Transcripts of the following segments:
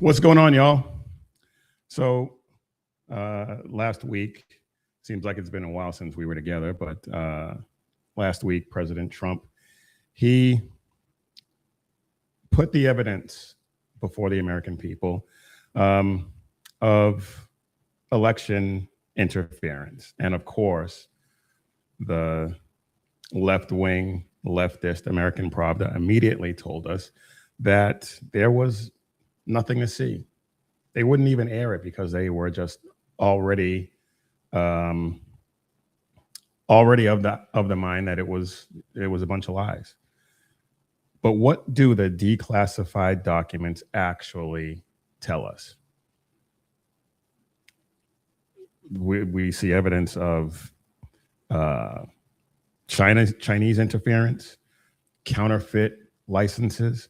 What's going on, y'all? So last week, seems like it's been a while since we were together, but last week, President Trump, he put the evidence before the American people of election interference. And of course, the left-wing, leftist American Pravda immediately told us that there was nothing to see. They wouldn't even air it because they were just already of the mind that it was a bunch of lies. But what do the declassified documents actually tell us? We see evidence of Chinese interference, counterfeit licenses.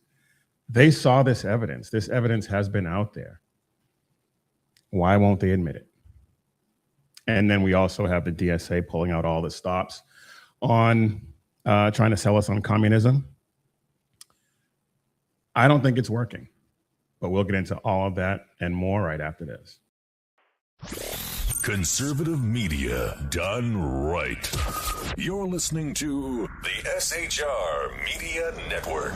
They saw this evidence. This evidence has been out there. Why won't they admit it? And then we also have the DSA pulling out all the stops on trying to sell us on communism. I don't think it's working, but we'll get into all of that and more right after this. Conservative media done right. You're listening to the SHR Media Network.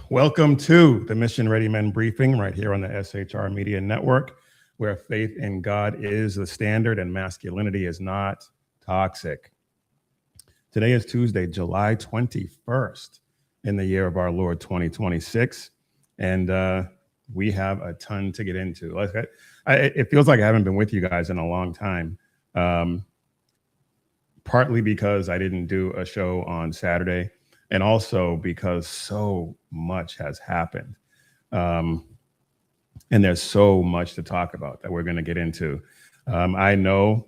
Welcome to the Mission Ready Men Briefing right here on the SHR Media Network, where faith in God is the standard and masculinity is not toxic. Today is Tuesday, July 21st in the year of our Lord 2026, and we have a ton to get into. It feels like I haven't been with you guys in a long time, partly because I didn't do a show on Saturday, and also because so much has happened. And there's so much to talk about that we're going to get into. I know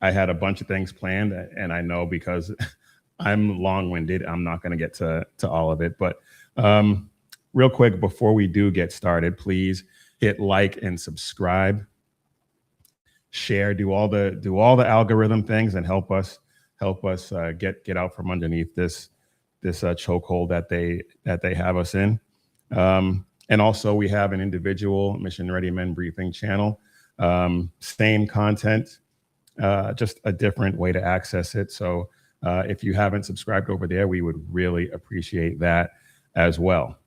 I had a bunch of things planned, and I know because I'm long-winded, I'm not going to get to all of it. But real quick, before we do get started, please hit like and subscribe, share, do all the algorithm things, and help us get out from underneath this chokehold that they have us in. And also we have an individual Mission Ready Men Briefing channel, same content, just a different way to access it. So if you haven't subscribed over there, we would really appreciate that as well.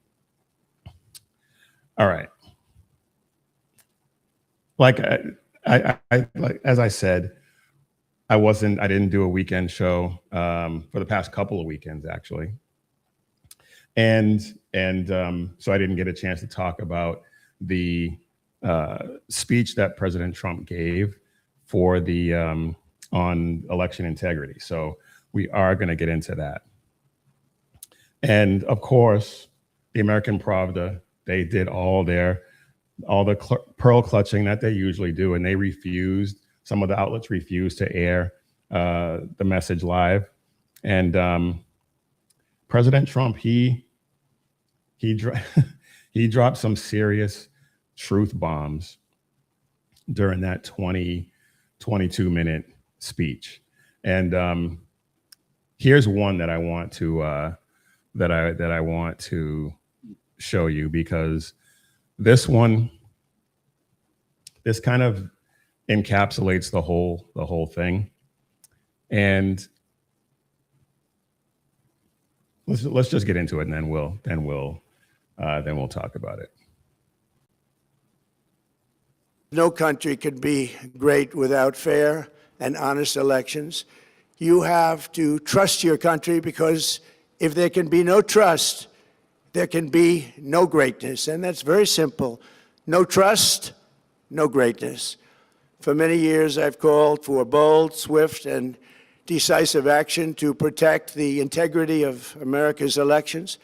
All right. Like as I said, I didn't do a weekend show for the past couple of weekends, actually. And so I didn't get a chance to talk about the speech that President Trump gave for the on election integrity. So we are going to get into that. And of course, the American Pravda, they did all the pearl clutching that they usually do, and they refused. Some of the outlets refused to air the message live. And President Trump, he dropped some serious truth bombs during that 22-minute speech. And here's one that I want to that I want to show you, because this kind of encapsulates the whole thing. And let's just get into it, and then we'll talk about it. No country could be great without fair and honest elections. You have to trust your country, because if there can be no trust, there can be no greatness. And that's very simple. No trust, no greatness. For many years, I've called for bold, swift, and decisive action to protect the integrity of America's elections.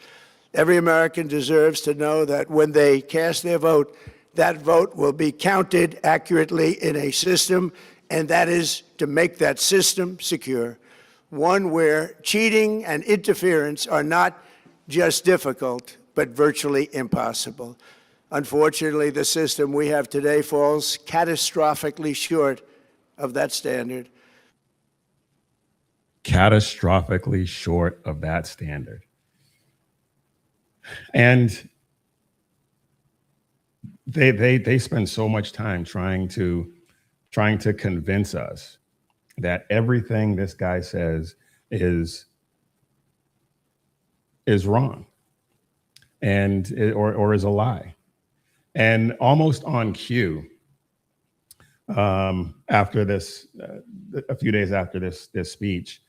Every American deserves to know that when they cast their vote, that vote will be counted accurately in a system, and that is to make that system secure, one where cheating and interference are not just difficult, but virtually impossible. Unfortunately, the system we have today falls catastrophically short of that standard. Catastrophically short of that standard. And they spend so much time trying to convince us that everything this guy says is wrong and or is a lie. And almost on cue, after this, a few days after this speech,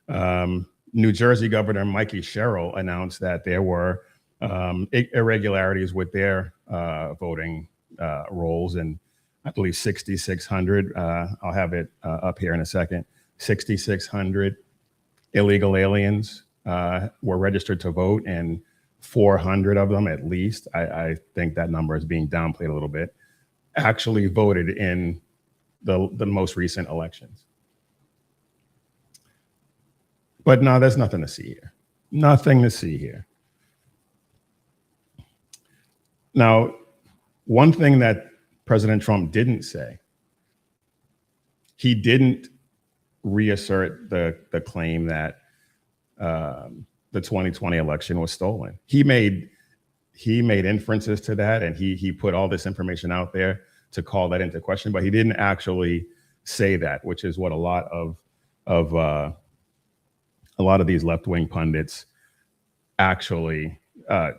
New Jersey Governor Mikey Sherrill announced that there were irregularities with their voting rolls, and I believe 6,600. I'll have it up here in a second. 6,600 illegal aliens were registered to vote, and 400 of them, at least, I think that number is being downplayed a little bit, actually voted in the most recent elections. But no, there's nothing to see here. Nothing to see here. Now, one thing that President Trump didn't say, he didn't reassert the claim that the 2020 election was stolen. He made inferences to that, and he put all this information out there to call that into question, but he didn't actually say that, which is what a lot of these left-wing pundits actually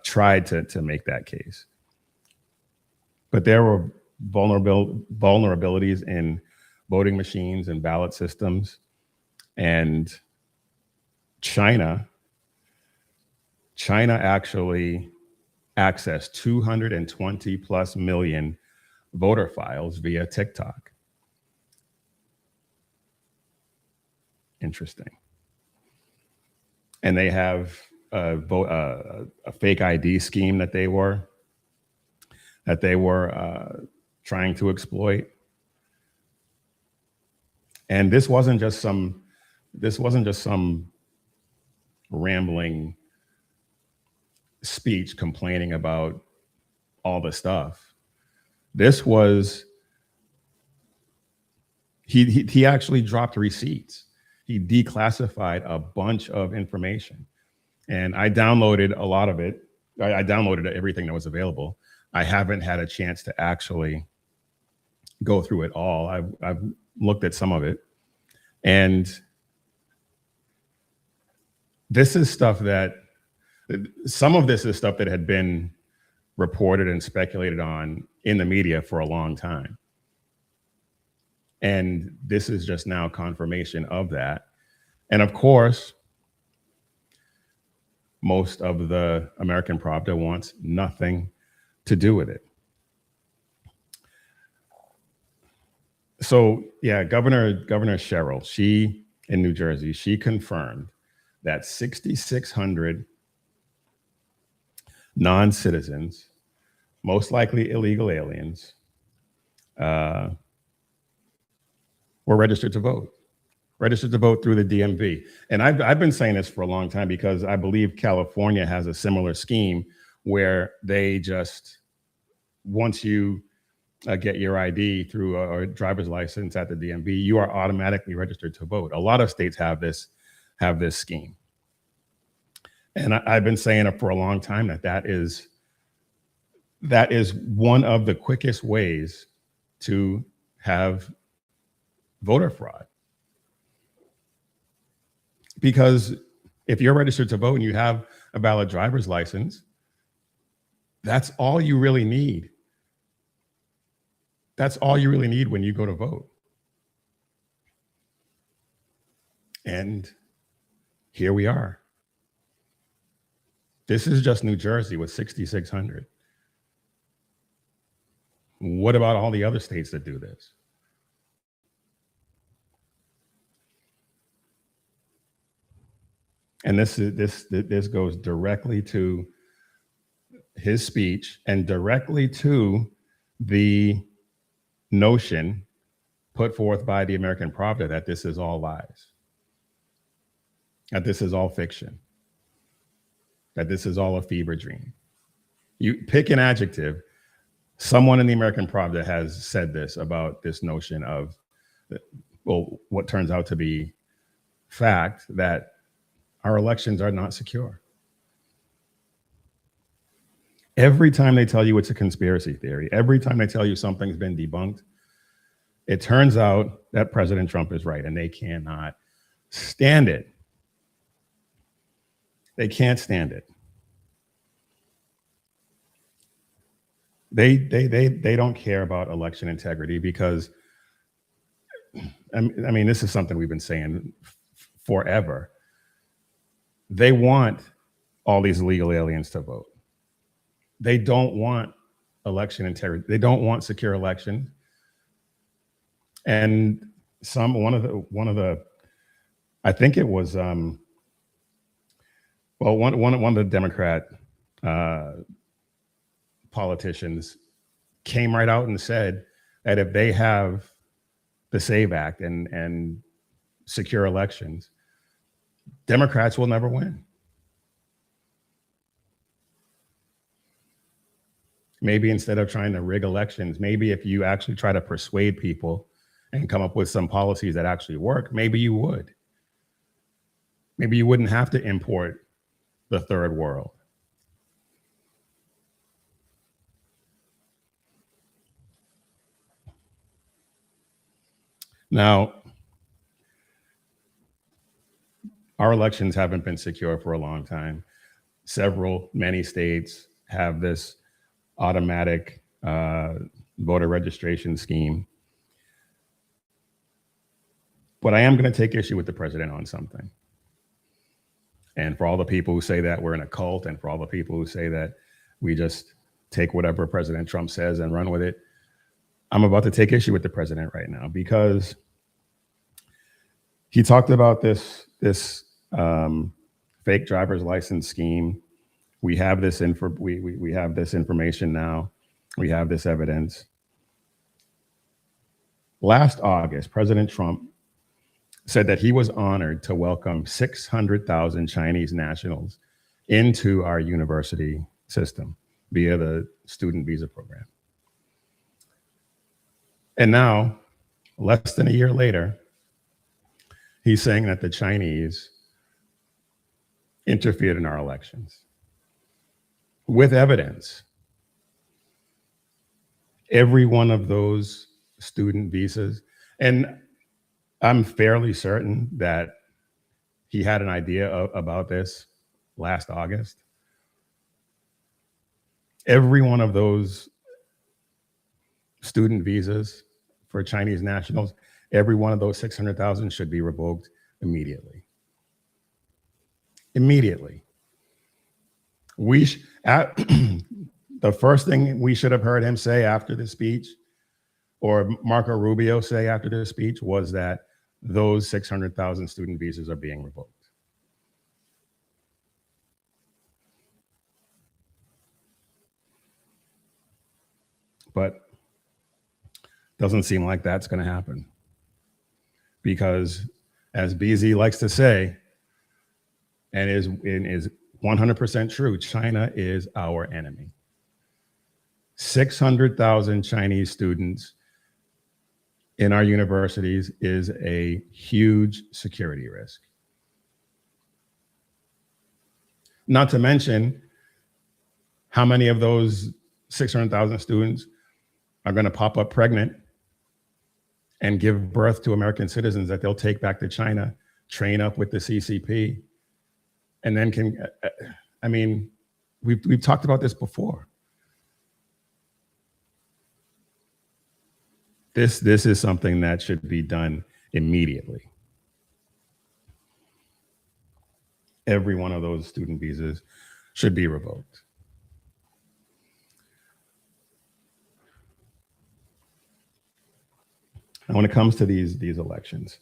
tried to make that case. But there were vulnerabilities in voting machines and ballot systems, and China actually accessed 220 plus million voter files via TikTok. Interesting. And they have a fake ID scheme that they were trying to exploit. And this wasn't just some rambling speech complaining about all the stuff. This was, he actually dropped receipts. He declassified a bunch of information. And I downloaded a lot of it. I downloaded everything that was available. I haven't had a chance to actually go through it all. I've looked at some of it. And this is stuff that, some of this is stuff that had been reported and speculated on in the media for a long time. And this is just now confirmation of that. And of course, most of the American Pravda wants nothing to do with it. So yeah, Governor Sherrill, she in New Jersey, she confirmed that 6,600 non-citizens, most likely illegal aliens, were registered to vote through the DMV. And I've been saying this for a long time because I believe California has a similar scheme where they just, once you get your ID through a driver's license at the DMV, you are automatically registered to vote. A lot of states have this scheme. And I've been saying it for a long time that is one of the quickest ways to have voter fraud. Because if you're registered to vote and you have a valid driver's license, that's all you really need. That's all you really need when you go to vote. And here we are. This is just New Jersey with 6,600. What about all the other states that do this? And this goes directly to his speech and directly to the notion put forth by the American Prophet that this is all lies, that this is all fiction, that this is all a fever dream. You pick an adjective. Someone in the American Prophet has said this about this notion of, well, what turns out to be fact, that our elections are not secure. Every time they tell you it's a conspiracy theory, every time they tell you something's been debunked, it turns out that President Trump is right, and they cannot stand it. They can't stand it. They don't care about election integrity because, I mean, this is something we've been saying forever. They want all these illegal aliens to vote. They don't want election integrity. They don't want secure elections. And one of the, I think it was, one of the Democrat politicians came right out and said that if they have the SAVE Act and secure elections, Democrats will never win. Maybe instead of trying to rig elections, maybe if you actually try to persuade people and come up with some policies that actually work, maybe you would. Maybe you wouldn't have to import the third world. Now, our elections haven't been secure for a long time. Many states have this automatic voter registration scheme. But I am going to take issue with the president on something. And for all the people who say that we're in a cult, and for all the people who say that we just take whatever President Trump says and run with it, I'm about to take issue with the president right now because he talked about this fake driver's license scheme. We have this we have this information now. We have this evidence. Last August, President Trump said that he was honored to welcome 600,000 Chinese nationals into our university system via the student visa program. And now, less than a year later, he's saying that the Chinese interfered in our elections with evidence. Every one of those student visas, and I'm fairly certain that he had an idea about this last August. Every one of those student visas for Chinese nationals, every one of those 600,000 should be revoked immediately. Immediately. The first thing we should have heard him say after the speech, or Marco Rubio say after the speech, was that those 600,000 student visas are being revoked. But doesn't seem like that's going to happen. Because as BZ likes to say, and is 100% true, China is our enemy. 600,000 Chinese students in our universities is a huge security risk. Not to mention how many of those 600,000 students are going to pop up pregnant and give birth to American citizens that they'll take back to China, train up with the CCP, and then I mean, we've talked about this before. This is something that should be done immediately. Every one of those student visas should be revoked. And when it comes to these elections,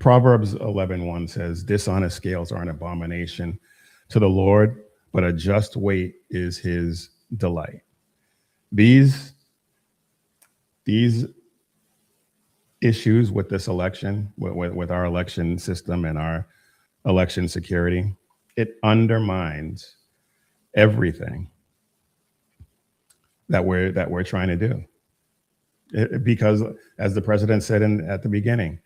Proverbs 11:1 says, "Dishonest scales are an abomination to the Lord, but a just weight is his delight." These issues with this election, with our election system and our election security, it undermines everything that we're trying to do. Because, as the president said at the beginning,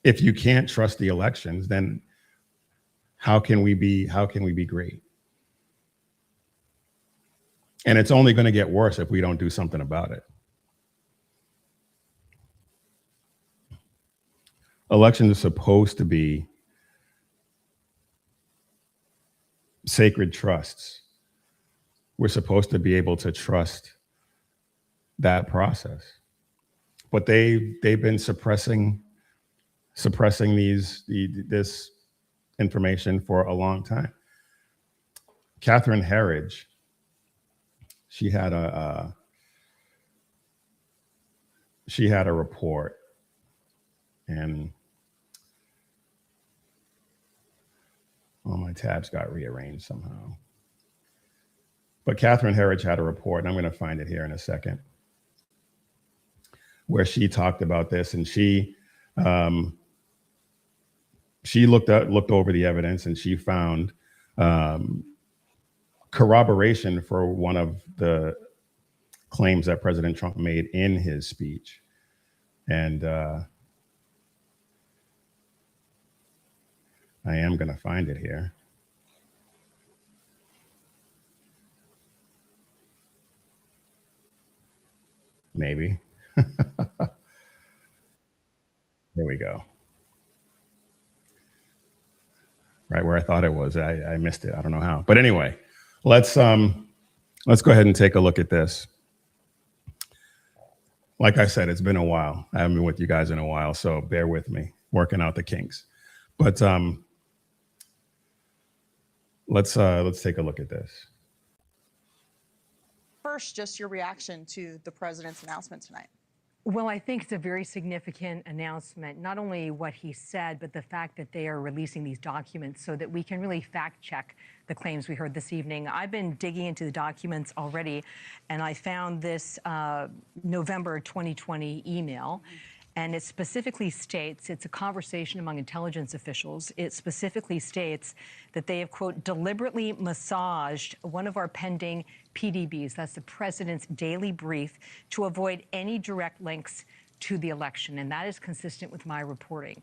if you can't trust the elections, then how can we be great? And it's only going to get worse if we don't do something about it. Elections are supposed to be sacred trusts. We're supposed to be able to trust that process. But they've been suppressing this information for a long time. Catherine Herridge, she had a report, and my tabs got rearranged somehow. But Catherine Herridge had a report, and I'm going to find it here in a second, where she talked about this, and she looked over the evidence, and she found corroboration for one of the claims that President Trump made in his speech. And I am going to find it here. Maybe. There we go. Right where I thought it was. I missed it. I don't know how. But anyway, let's go ahead and take a look at this. Like I said, it's been a while. I haven't been with you guys in a while, so bear with me, working out the kinks. But let's take a look at this. First, just your reaction to the president's announcement tonight. Well, I think it's a very significant announcement, not only what he said, but the fact that they are releasing these documents so that we can really fact check the claims we heard this evening. I've been digging into the documents already, and I found this November 2020 email. And it specifically states, it's a conversation among intelligence officials. It specifically states that they have, quote, deliberately massaged one of our pending PDBs, that's the president's daily brief, to avoid any direct links to the election. And that is consistent with my reporting.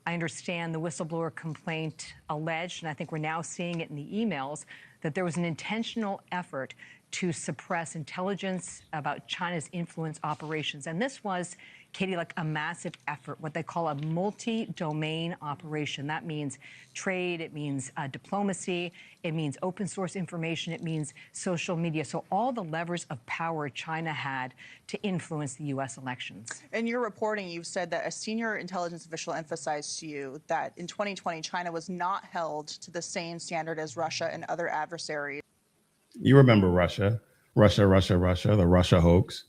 I understand the whistleblower complaint alleged, and I think we're now seeing it in the emails, that there was an intentional effort to suppress intelligence about China's influence operations. And this was, Katie, like a massive effort, what they call a multi-domain operation. That means trade, it means diplomacy, it means open source information, it means social media. So all the levers of power China had to influence the U.S. elections. In your reporting, you've said that a senior intelligence official emphasized to you that in 2020, China was not held to the same standard as Russia and other adversaries. You remember Russia, the Russia hoax.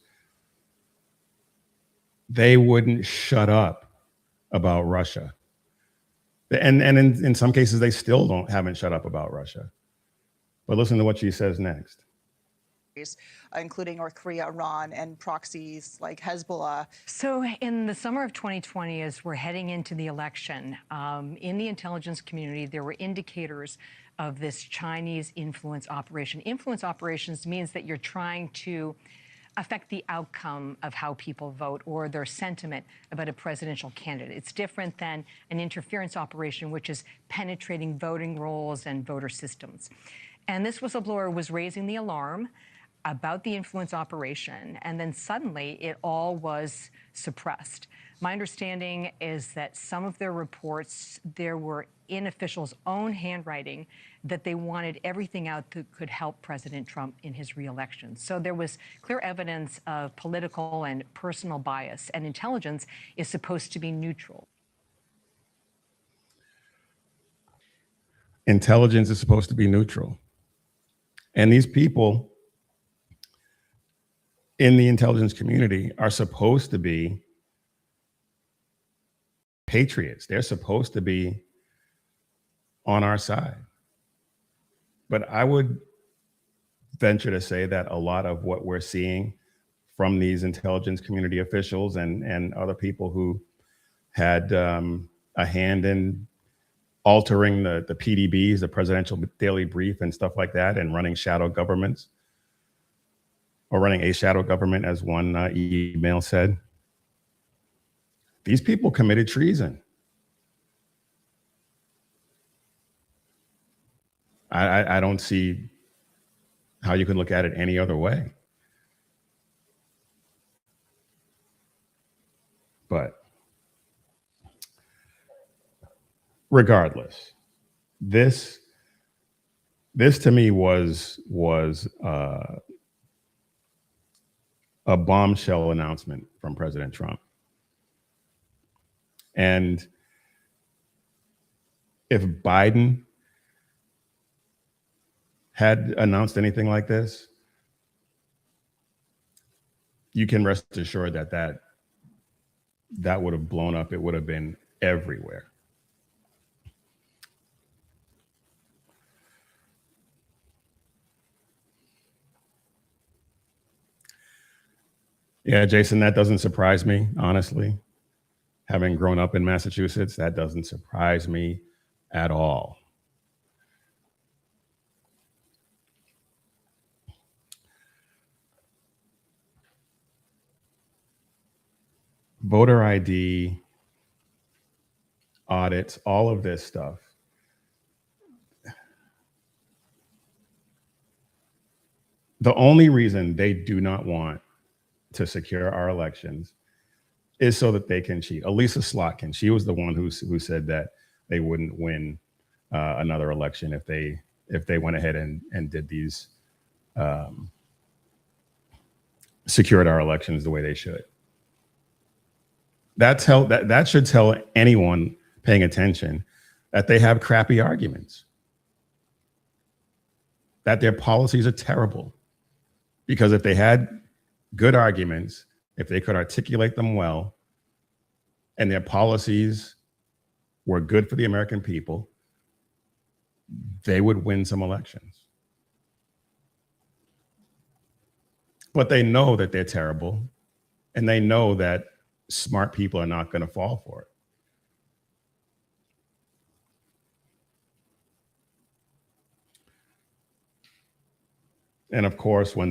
They wouldn't shut up about Russia. And in some cases, they still haven't shut up about Russia. But listen to what she says next. Including North Korea, Iran, and proxies like Hezbollah. So in the summer of 2020, as we're heading into the election, in the intelligence community, there were indicators of this Chinese influence operation. Influence operations means that you're trying to affect the outcome of how people vote or their sentiment about a presidential candidate. It's different than an interference operation, which is penetrating voting rolls and voter systems. And this whistleblower was raising the alarm about the influence operation, and then suddenly it all was suppressed. My understanding is that some of their reports, there were in officials' own handwriting that they wanted everything out that could help President Trump in his reelection. So there was clear evidence of political and personal bias, and intelligence is supposed to be neutral. Intelligence is supposed to be neutral. And these people in the intelligence community are supposed to be patriots. They're supposed to be on our side. But I would venture to say that a lot of what we're seeing from these intelligence community officials and other people who had a hand in altering the PDBs, the Presidential Daily Brief and stuff like that, and running shadow governments, or running a shadow government, as one email said. These people committed treason. I don't see how you can look at it any other way. But regardless, this to me was a bombshell announcement from President Trump. And if Biden had announced anything like this, you can rest assured that would have blown up. It would have been everywhere. Yeah, Jason, that doesn't surprise me, honestly. Having grown up in Massachusetts, that doesn't surprise me at all. Voter ID, audits, all of this stuff. The only reason they do not want to secure our elections is so that they can cheat. Elisa Slotkin, she was the one who said that they wouldn't win another election if they went ahead and did these, secured our elections the way they should. That should tell anyone paying attention that they have crappy arguments, that their policies are terrible. Because if they had good arguments, if they could articulate them well, and their policies were good for the American people, they would win some elections. But they know that they're terrible, and they know that smart people are not going to fall for it. And of course, when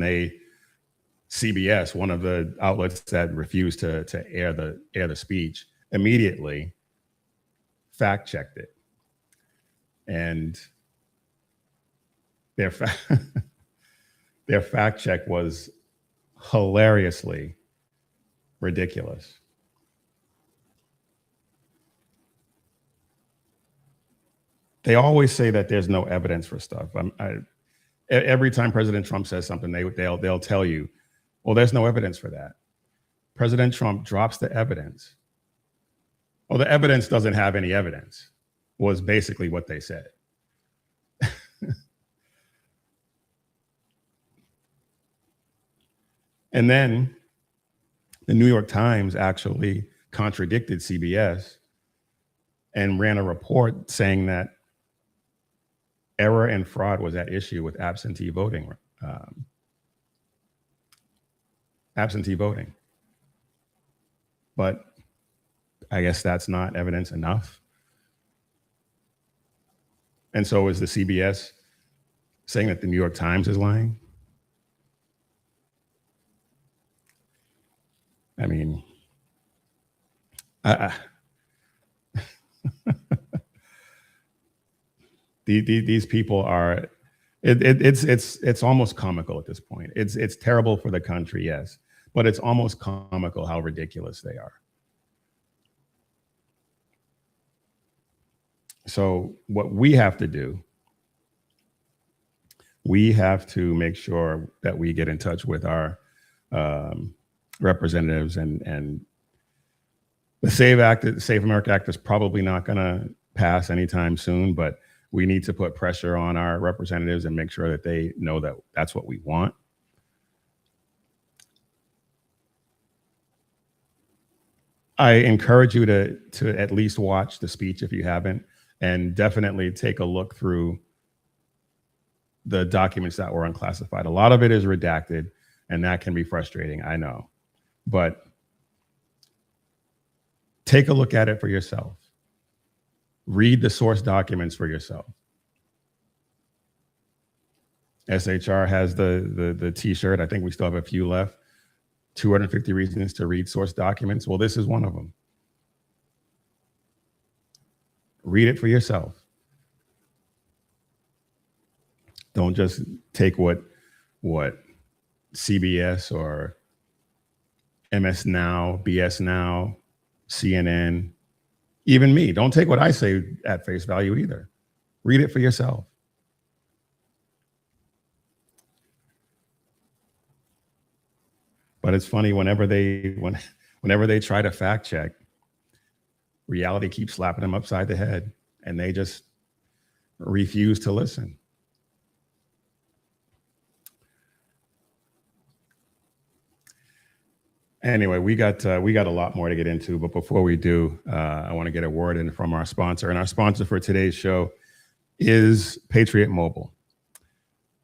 CBS, one of the outlets that refused to air the speech, immediately fact checked it, and their fact check was hilariously ridiculous. They always say that there's no evidence for stuff. Every time President Trump says something, they'll tell you, well, there's no evidence for that. President Trump drops the evidence. Well, the evidence doesn't have any evidence, was basically what they said. And then the New York Times actually contradicted CBS and ran a report saying that error and fraud was at issue with absentee voting. But I guess that's not evidence enough. And so is the CBS saying that the New York Times is lying? I mean, these people are, it's almost comical at this point. It's terrible for the country, yes, but it's almost comical how ridiculous they are. So what we have to do, we have to make sure that we get in touch with our representatives, and the SAVE Act, the Save America Act, is probably not going to pass anytime soon, but We need to put pressure on our representatives and make sure that they know that that's what we want. I encourage you to at least watch the speech if you haven't, and definitely take a look through the documents that were unclassified. A lot of it is redacted, and that can be frustrating, I know. But take a look at it for yourself. Read the source documents for yourself. SHR has the t-shirt. I think we still have a few left. 250 reasons to read source documents. Well, this is one of them. Read it for yourself. Don't just take what CBS or MS Now, BS Now, CNN, even me. Don't take what I say at face value either. Read it for yourself. But it's funny, whenever they try to fact check, reality keeps slapping them upside the head, and they just refuse to listen. Anyway, we got a lot more to get into, but before we do, I want to get a word in from our sponsor. And our sponsor for today's show is Patriot Mobile.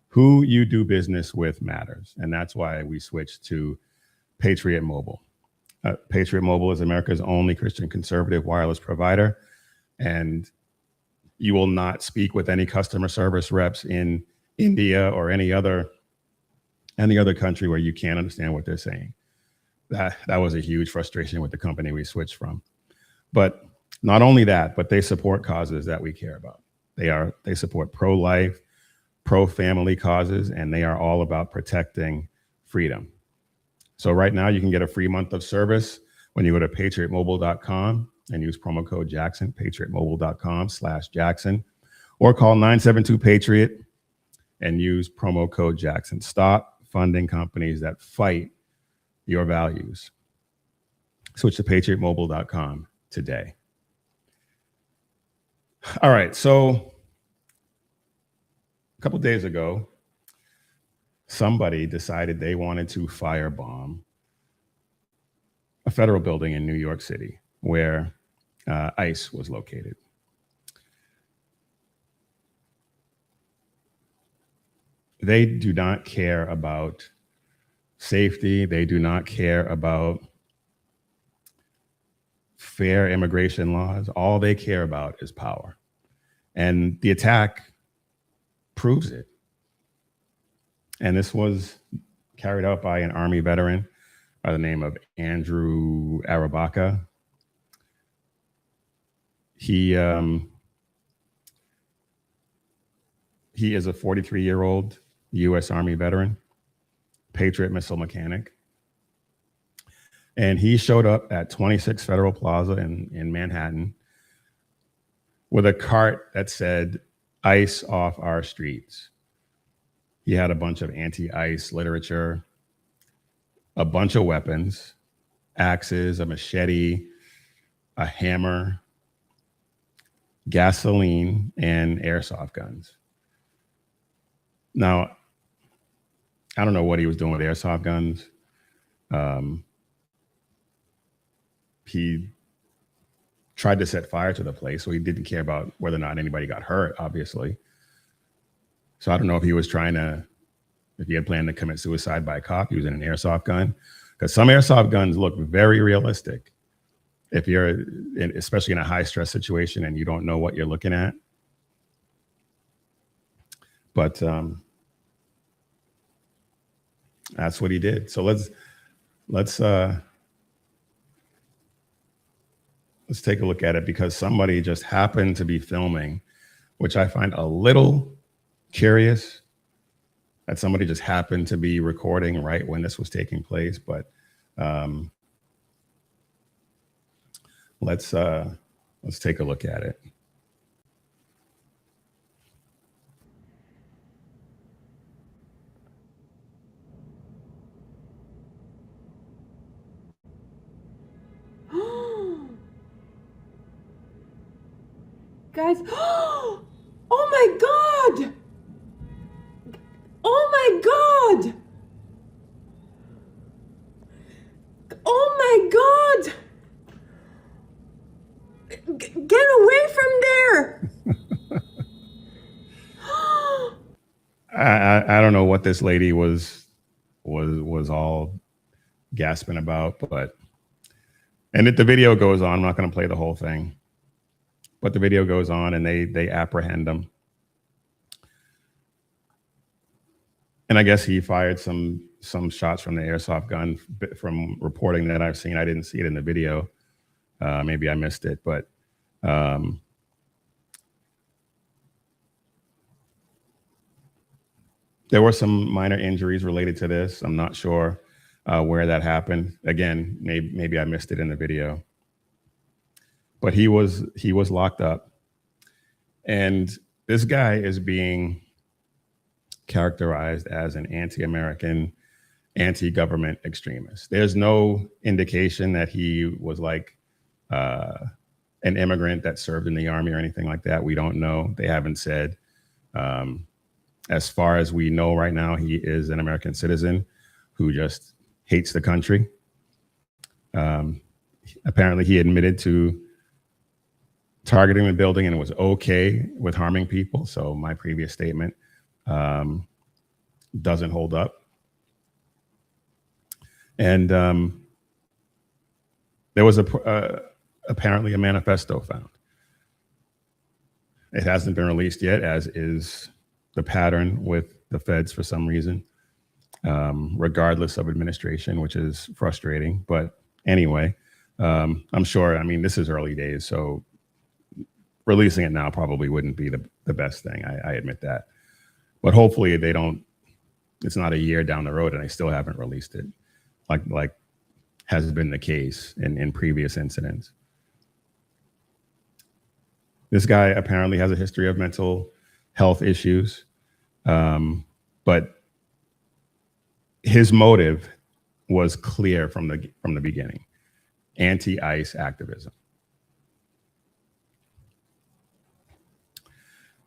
Who you do business with matters, and that's why we switched to Patriot Mobile. Patriot Mobile is America's only Christian conservative wireless provider, and you will not speak with any customer service reps in India or any other country where you can't understand what they're saying. That was a huge frustration with the company we switched from. But not only that, but they support causes that we care about. They support pro-life, pro-family causes, and they are all about protecting freedom. So right now you can get a free month of service when you go to patriotmobile.com and use promo code Jackson, patriotmobile.com/Jackson, or call 972-PATRIOT and use promo code Jackson. Stop funding companies that fight your values. Switch to patriotmobile.com today. All right, so a couple days ago, somebody decided they wanted to firebomb a federal building in New York City where ICE was located. They do not care about safety. They do not care about fair immigration laws. All they care about is power. And the attack proves it. And this was carried out by an Army veteran by the name of Andrew Arabaka. He is a 43-year-old U.S. Army veteran, Patriot missile mechanic. And he showed up at 26 Federal Plaza in Manhattan with a cart that said, "ICE off our streets." He had a bunch of anti-ICE literature, a bunch of weapons, axes, a machete, a hammer, gasoline, and airsoft guns. Now, I don't know what he was doing with airsoft guns. He tried to set fire to the place, so he didn't care about whether or not anybody got hurt, obviously. So I don't know if he had planned to commit suicide by cop using an airsoft gun, because some airsoft guns look very realistic. If you're, especially in a high stress situation and you don't know what you're looking at. But that's what he did. So let's take a look at it, because somebody just happened to be filming, which I find a little curious that somebody just happened to be recording right when this was taking place. But let's take a look at it. Guys, oh Oh my God! Oh my God! Oh my God! Get away from there! I don't know what this lady was all gasping about, but and the video goes on. I'm not going to play the whole thing, but the video goes on, and they apprehend him, and I guess he fired some shots from the airsoft gun. From reporting that I've seen, I didn't see it in the video. Maybe I missed it, but there were some minor injuries related to this. I'm not sure where that happened. Again, maybe I missed it in the video. But he was locked up, and this guy is being characterized as an anti-American, anti-government extremist. There's no indication that he was like an immigrant that served in the army or anything like that. We don't know. They haven't said. As far as we know right now, he is an American citizen who just hates the country. Apparently, he admitted to targeting the building and was okay with harming people. So my previous statement doesn't hold up. And there was apparently a manifesto found. It hasn't been released yet, as is the pattern with the feds for some reason, regardless of administration, which is frustrating. But anyway, I'm sure, I mean, this is early days, so releasing it now probably wouldn't be the best thing. I admit that. But hopefully they don't, it's not a year down the road and they still haven't released it, like has been the case in previous incidents. This guy apparently has a history of mental health issues, but his motive was clear from the beginning: anti-ICE activism.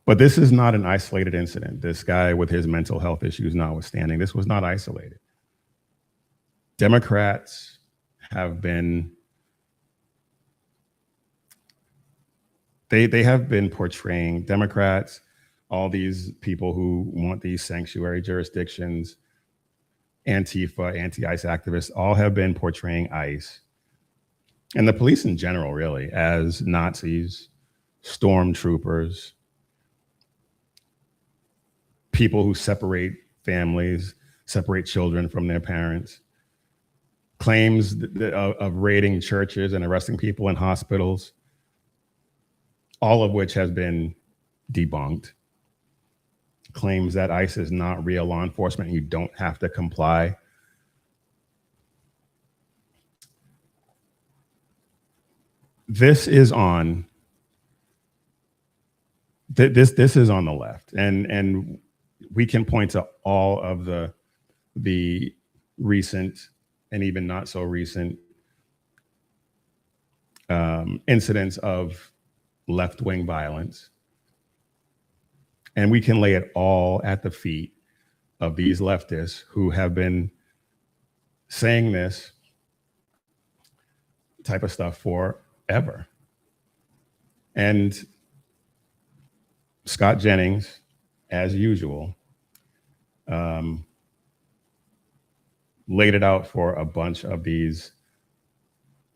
But this is not an isolated incident. This guy with his mental health issues notwithstanding, this was not isolated. Democrats have been, they have been portraying, Democrats, all these people who want these sanctuary jurisdictions, Antifa, anti-ICE activists, all have been portraying ICE and the police in general, really, as Nazis, stormtroopers, people who separate families, separate children from their parents, claims of raiding churches and arresting people in hospitals, all of which has been debunked. Claims that ICE is not real law enforcement and you don't have to comply. This is on this is on the left, and we can point to all of the recent and even not so recent incidents of left-wing violence. And we can lay it all at the feet of these leftists who have been saying this type of stuff forever. And Scott Jennings, as usual, laid it out for a bunch of these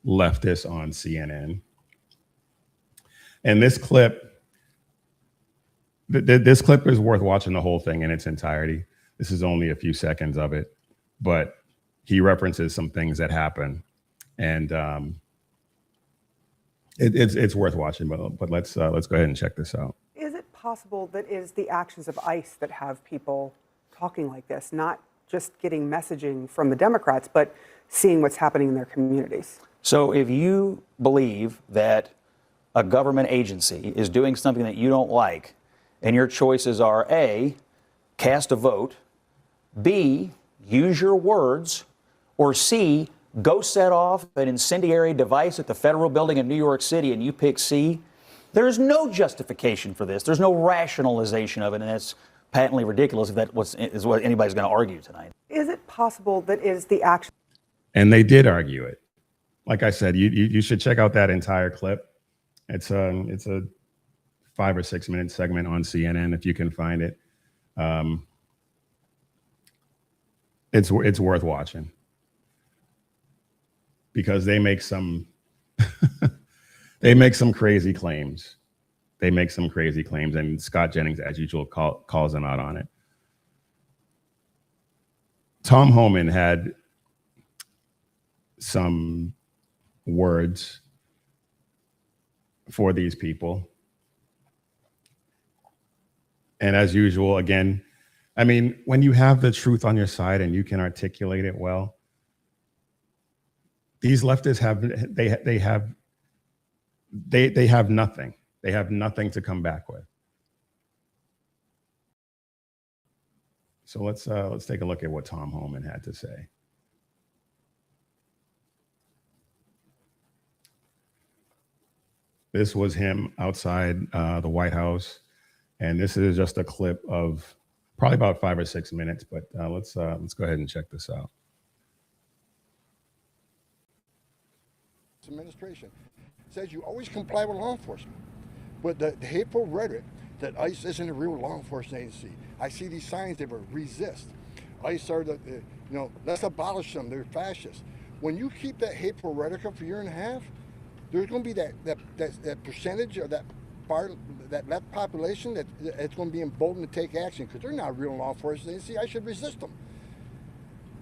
leftists on CNN. And this clip is worth watching the whole thing in its entirety. This is only a few seconds of it, but he references some things that happen, and it's worth watching. But let's go ahead and check this out. Is it possible that it is the actions of ICE that have people talking like this, not just getting messaging from the Democrats, but seeing what's happening in their communities? So if you believe that a government agency is doing something that you don't like, and your choices are A, cast a vote, B, use your words, or C, go set off an incendiary device at the federal building in New York City, and you pick C, There's no justification for this. There's no rationalization of it, and that's patently ridiculous if that is what anybody's going to argue tonight. Is it possible that it is the action? And they did argue it. Like I said, you should check out that entire clip. It's a 5 or 6 minute segment on CNN if you can find it. It's worth watching because they make some they make some crazy claims. They make some crazy claims, and Scott Jennings, as usual, calls them out on it. Tom Homan had some words for these people. And as usual, again, I mean, when you have the truth on your side and you can articulate it well, these leftists have nothing. They have nothing to come back with. So let's take a look at what Tom Homan had to say. This was him outside the White House, and this is just a clip of probably about 5 or 6 minutes. But let's go ahead and check this out. Administration says you always comply with law enforcement, but the hateful rhetoric that ICE isn't a real law enforcement agency. I see these signs, they were resist. ICE are let's abolish them. They're fascists. When you keep that hateful rhetoric up for a year and a half, there's going to be that percentage of that left population that it's going to be emboldened to take action because they're not a real law enforcement agency. I should resist them.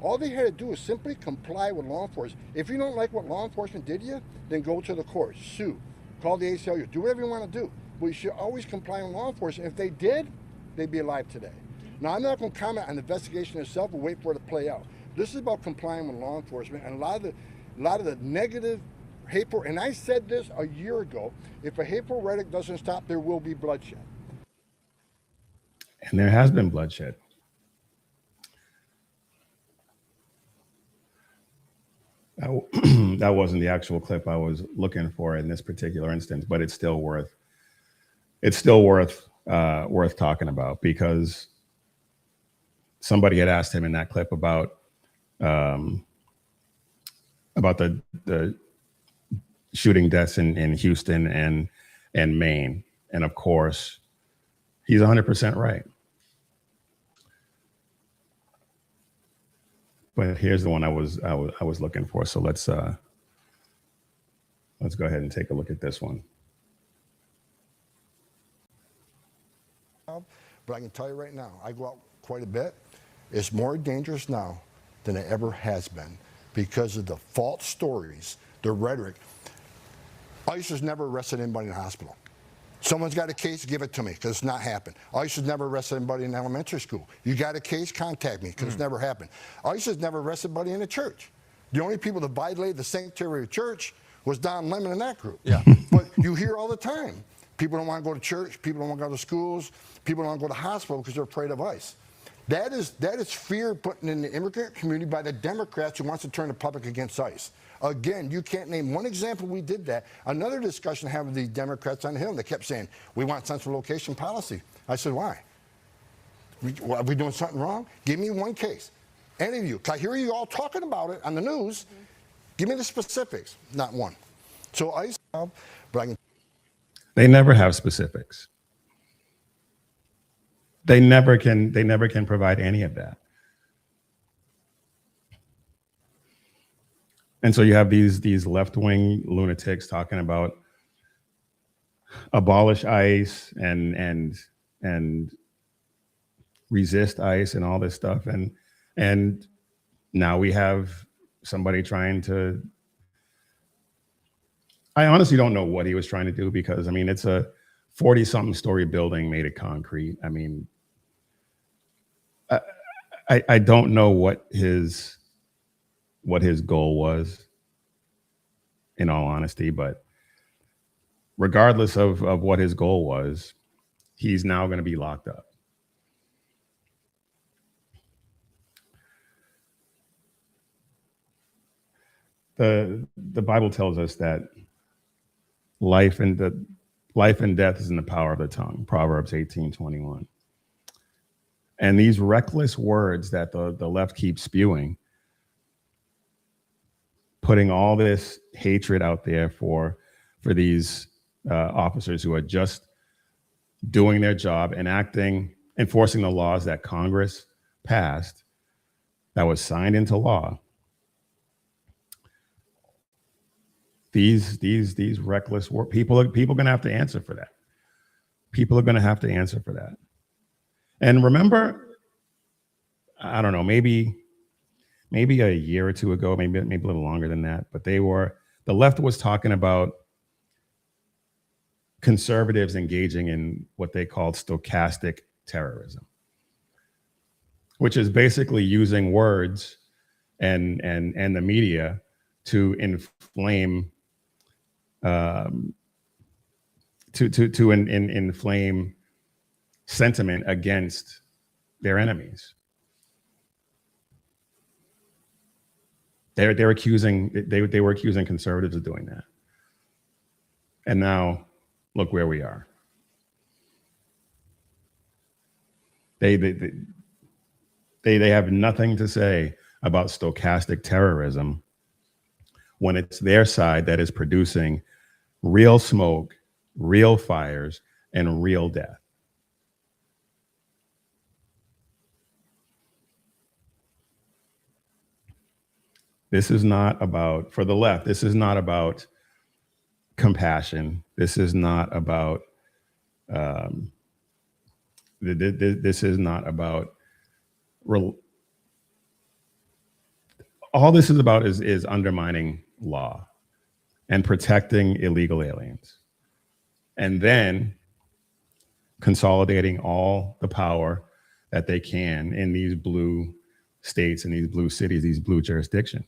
All they had to do is simply comply with law enforcement. If you don't like what law enforcement did to you, then go to the courts, sue, call the ACLU, do whatever you want to do. But you should always comply with law enforcement. If they did, they'd be alive today. Now, I'm not going to comment on the investigation itself, but wait for it to play out. This is about complying with law enforcement, and a lot of the negative, hateful, and I said this a year ago, if a hateful rhetoric doesn't stop, there will be bloodshed. And there has been bloodshed. That wasn't the actual clip I was looking for in this particular instance, but it's still worth talking about because somebody had asked him in that clip about the shooting deaths in Houston and Maine, and of course, he's 100% right. But here's the one I was looking for. So let's go ahead and take a look at this one. But I can tell you right now, I go out quite a bit. It's more dangerous now than it ever has been because of the false stories, the rhetoric. ICE has never arrested anybody in the hospital. Someone's got a case, give it to me, because it's not happened. ICE has never arrested anybody in elementary school. You got a case, contact me, because it's never happened. ICE has never arrested anybody in a church. The only people that violated the sanctuary of church was Don Lemon and that group. Yeah. But you hear all the time, people don't want to go to church, people don't want to go to schools, people don't want to go to hospital because they're afraid of ICE. That is fear put in the immigrant community by the Democrats who wants to turn the public against ICE. Again, you can't name one example we did that. Another discussion I had with the Democrats on the Hill, they kept saying, we want central location policy. I said, why? Are we doing something wrong? Give me one case. Any of you, I hear you all talking about it on the news. Give me the specifics. Not one. So ICE, but I can. They never have specifics. They never can provide any of that. And so you have these left-wing lunatics talking about abolish ICE and resist ICE and all this stuff. And now we have somebody trying to, I honestly don't know what he was trying to do because, I mean, it's a 40-something story building made of concrete. I mean, I don't know what his goal was, in all honesty, but regardless of what his goal was, he's now going to be locked up. The Bible tells us that life and Life and death is in the power of the tongue, Proverbs 18:21. And these reckless words that the left keeps spewing, putting all this hatred out there for these officers who are just doing their job, enforcing the laws that Congress passed, that was signed into law. These reckless people are going to have to answer for that. People are going to have to answer for that. And remember, I don't know, maybe a year or two ago, maybe a little longer than that, but the left was talking about conservatives engaging in what they called stochastic terrorism, which is basically using words and the media to inflame inflame sentiment against their enemies. They were accusing conservatives of doing that. And now look where we are. They have nothing to say about stochastic terrorism when it's their side that is producing real smoke, real fires, and real death. This is not about, for the left, this is not about compassion. This is not about, this is not about, all this is about is undermining law and protecting illegal aliens. And then consolidating all the power that they can in these blue states, in these blue cities, these blue jurisdictions.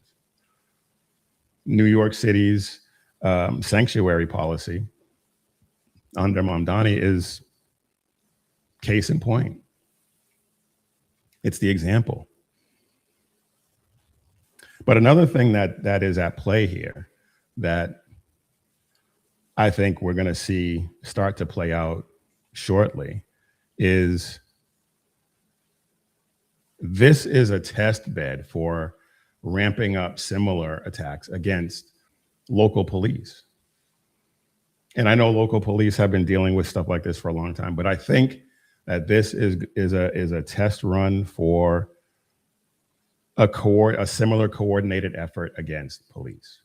New York City's sanctuary policy under Mamdani is case in point. It's the example. But another thing that is at play here that I think we're going to see start to play out shortly is this is a test bed for ramping up similar attacks against local police. And I know local police have been dealing with stuff like this for a long time, but I think that this is a test run for a similar coordinated effort against police.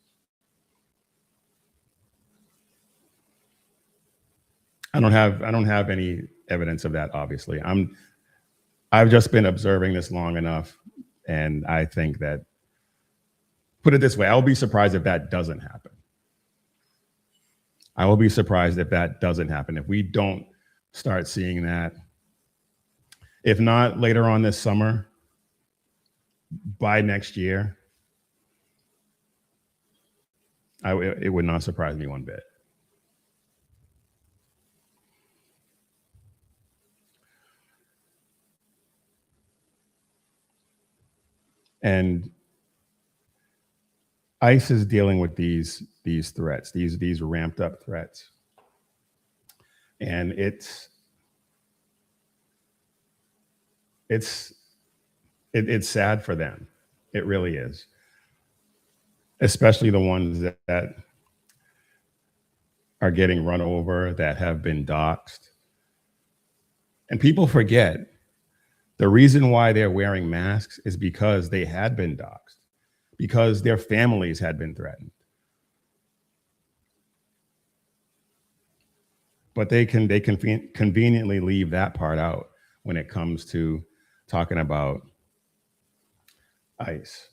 I don't have any evidence of that, obviously. I've just been observing this long enough, and I think that, put it this way, I'll be surprised if that doesn't happen. I will be surprised if that doesn't happen, if we don't start seeing that. If not later on this summer, by next year, it would not surprise me one bit. And ICE is dealing with these threats, these ramped up threats. And it's sad for them. It really is. Especially the ones that are getting run over, that have been doxxed. And people forget the reason why they're wearing masks is because they had been doxxed, because their families had been threatened. But they can conveniently leave that part out when it comes to talking about ICE.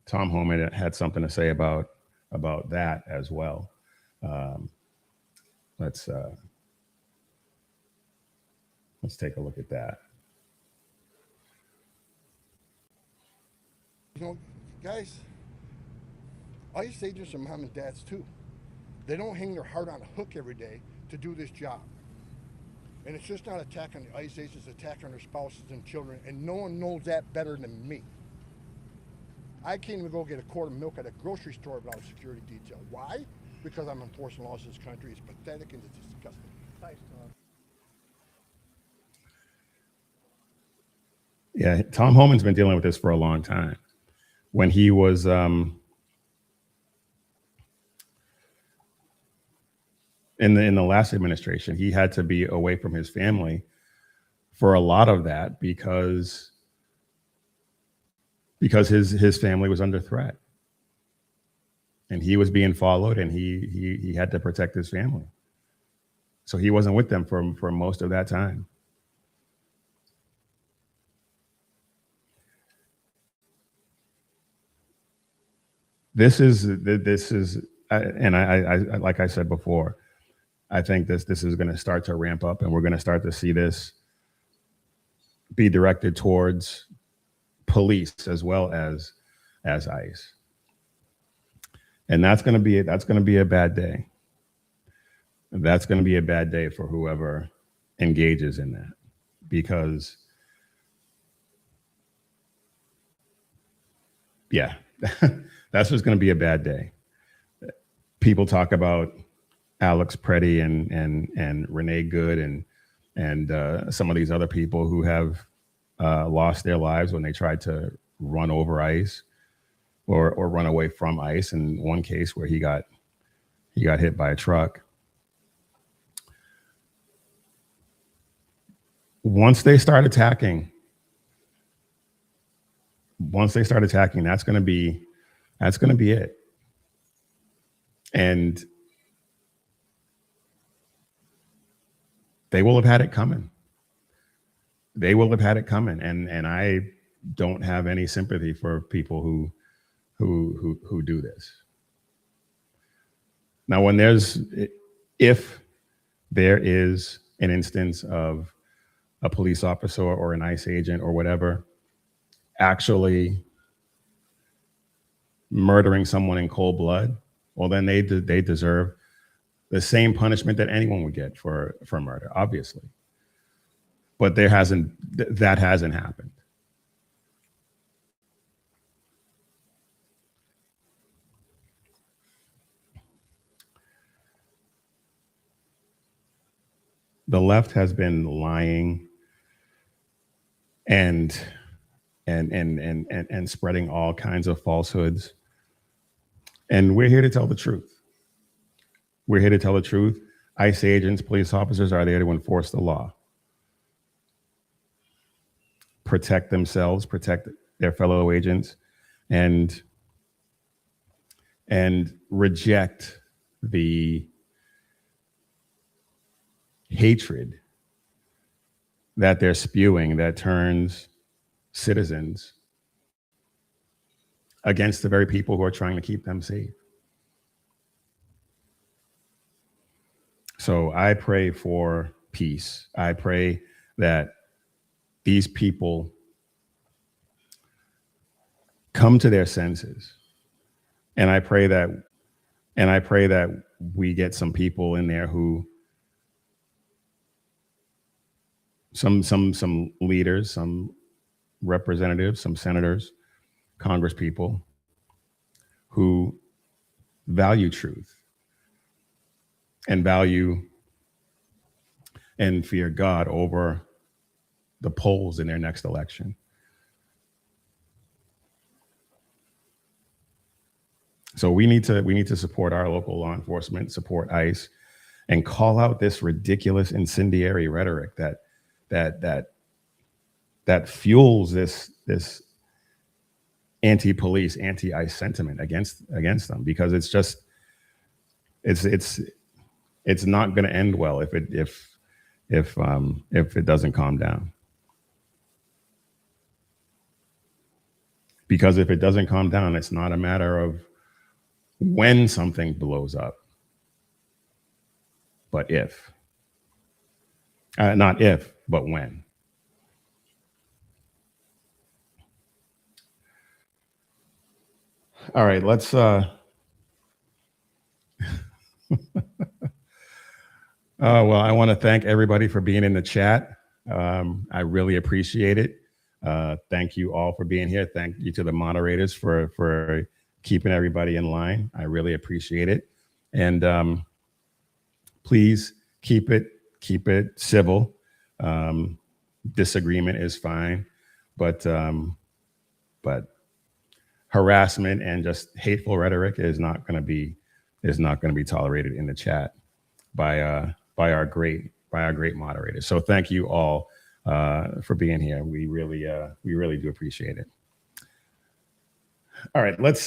Tom Homan had something to say about that as well. Let's take a look at that. You know, guys, ICE agents are mom and dads too. They don't hang their heart on a hook every day to do this job. And it's just not an attack on the ICE agents, it's an attack on their spouses and children, and no one knows that better than me. I can't even go get a quart of milk at a grocery store without a security detail. Why? Because I'm enforcing laws in this country. It's pathetic and it's disgusting. Thanks, Tom. Yeah, Tom Homan's been dealing with this for a long time. When he was in the last administration, he had to be away from his family for a lot of that because his family was under threat, and he was being followed, and he had to protect his family. So he wasn't with them for most of that time. This is, and I like I said before, I think this is going to start to ramp up, and we're going to start to see this be directed towards police as well as ICE, and that's going to be a bad day. That's going to be a bad day for whoever engages in that, because yeah, that's just going to be a bad day. People talk about Alex Preddy and Renee Good and some of these other people who have lost their lives when they tried to run over ICE or run away from ICE. In one case where he got hit by a truck. Once they start attacking, that's going to be it. And they will have had it coming. And I don't have any sympathy for people who do this. Now, if there is an instance of a police officer or an ICE agent or whatever actually murdering someone in cold blood, well, then they deserve the same punishment that anyone would get for murder, obviously. But that hasn't happened. The left has been lying and spreading all kinds of falsehoods. And we're here to tell the truth. We're here to tell the truth. ICE agents, police officers are there to enforce the law, protect themselves, protect their fellow agents, and reject the hatred that they're spewing that turns citizens against the very people who are trying to keep them safe. So I pray for peace. I pray that these people come to their senses. And I pray that we get some people in there who, some leaders, some representatives, some senators, congresspeople who value truth and value and fear God over the polls in their next election. So we need to support our local law enforcement, support ICE, and call out this ridiculous incendiary rhetoric that fuels this anti-police, anti-ICE sentiment against them, because it's just it's not going to end well if it doesn't calm down. Because if it doesn't calm down, it's not a matter of when something blows up, but if. Not if, but when. All right, let's well, I want to thank everybody for being in the chat. I really appreciate it. Thank you all for being here. Thank you to the moderators for keeping everybody in line. I really appreciate it. And please keep it civil. Disagreement is fine, but harassment and just hateful rhetoric is not going to be tolerated in the chat by our great moderators. So thank you all for being here. We really do appreciate it. All right, let's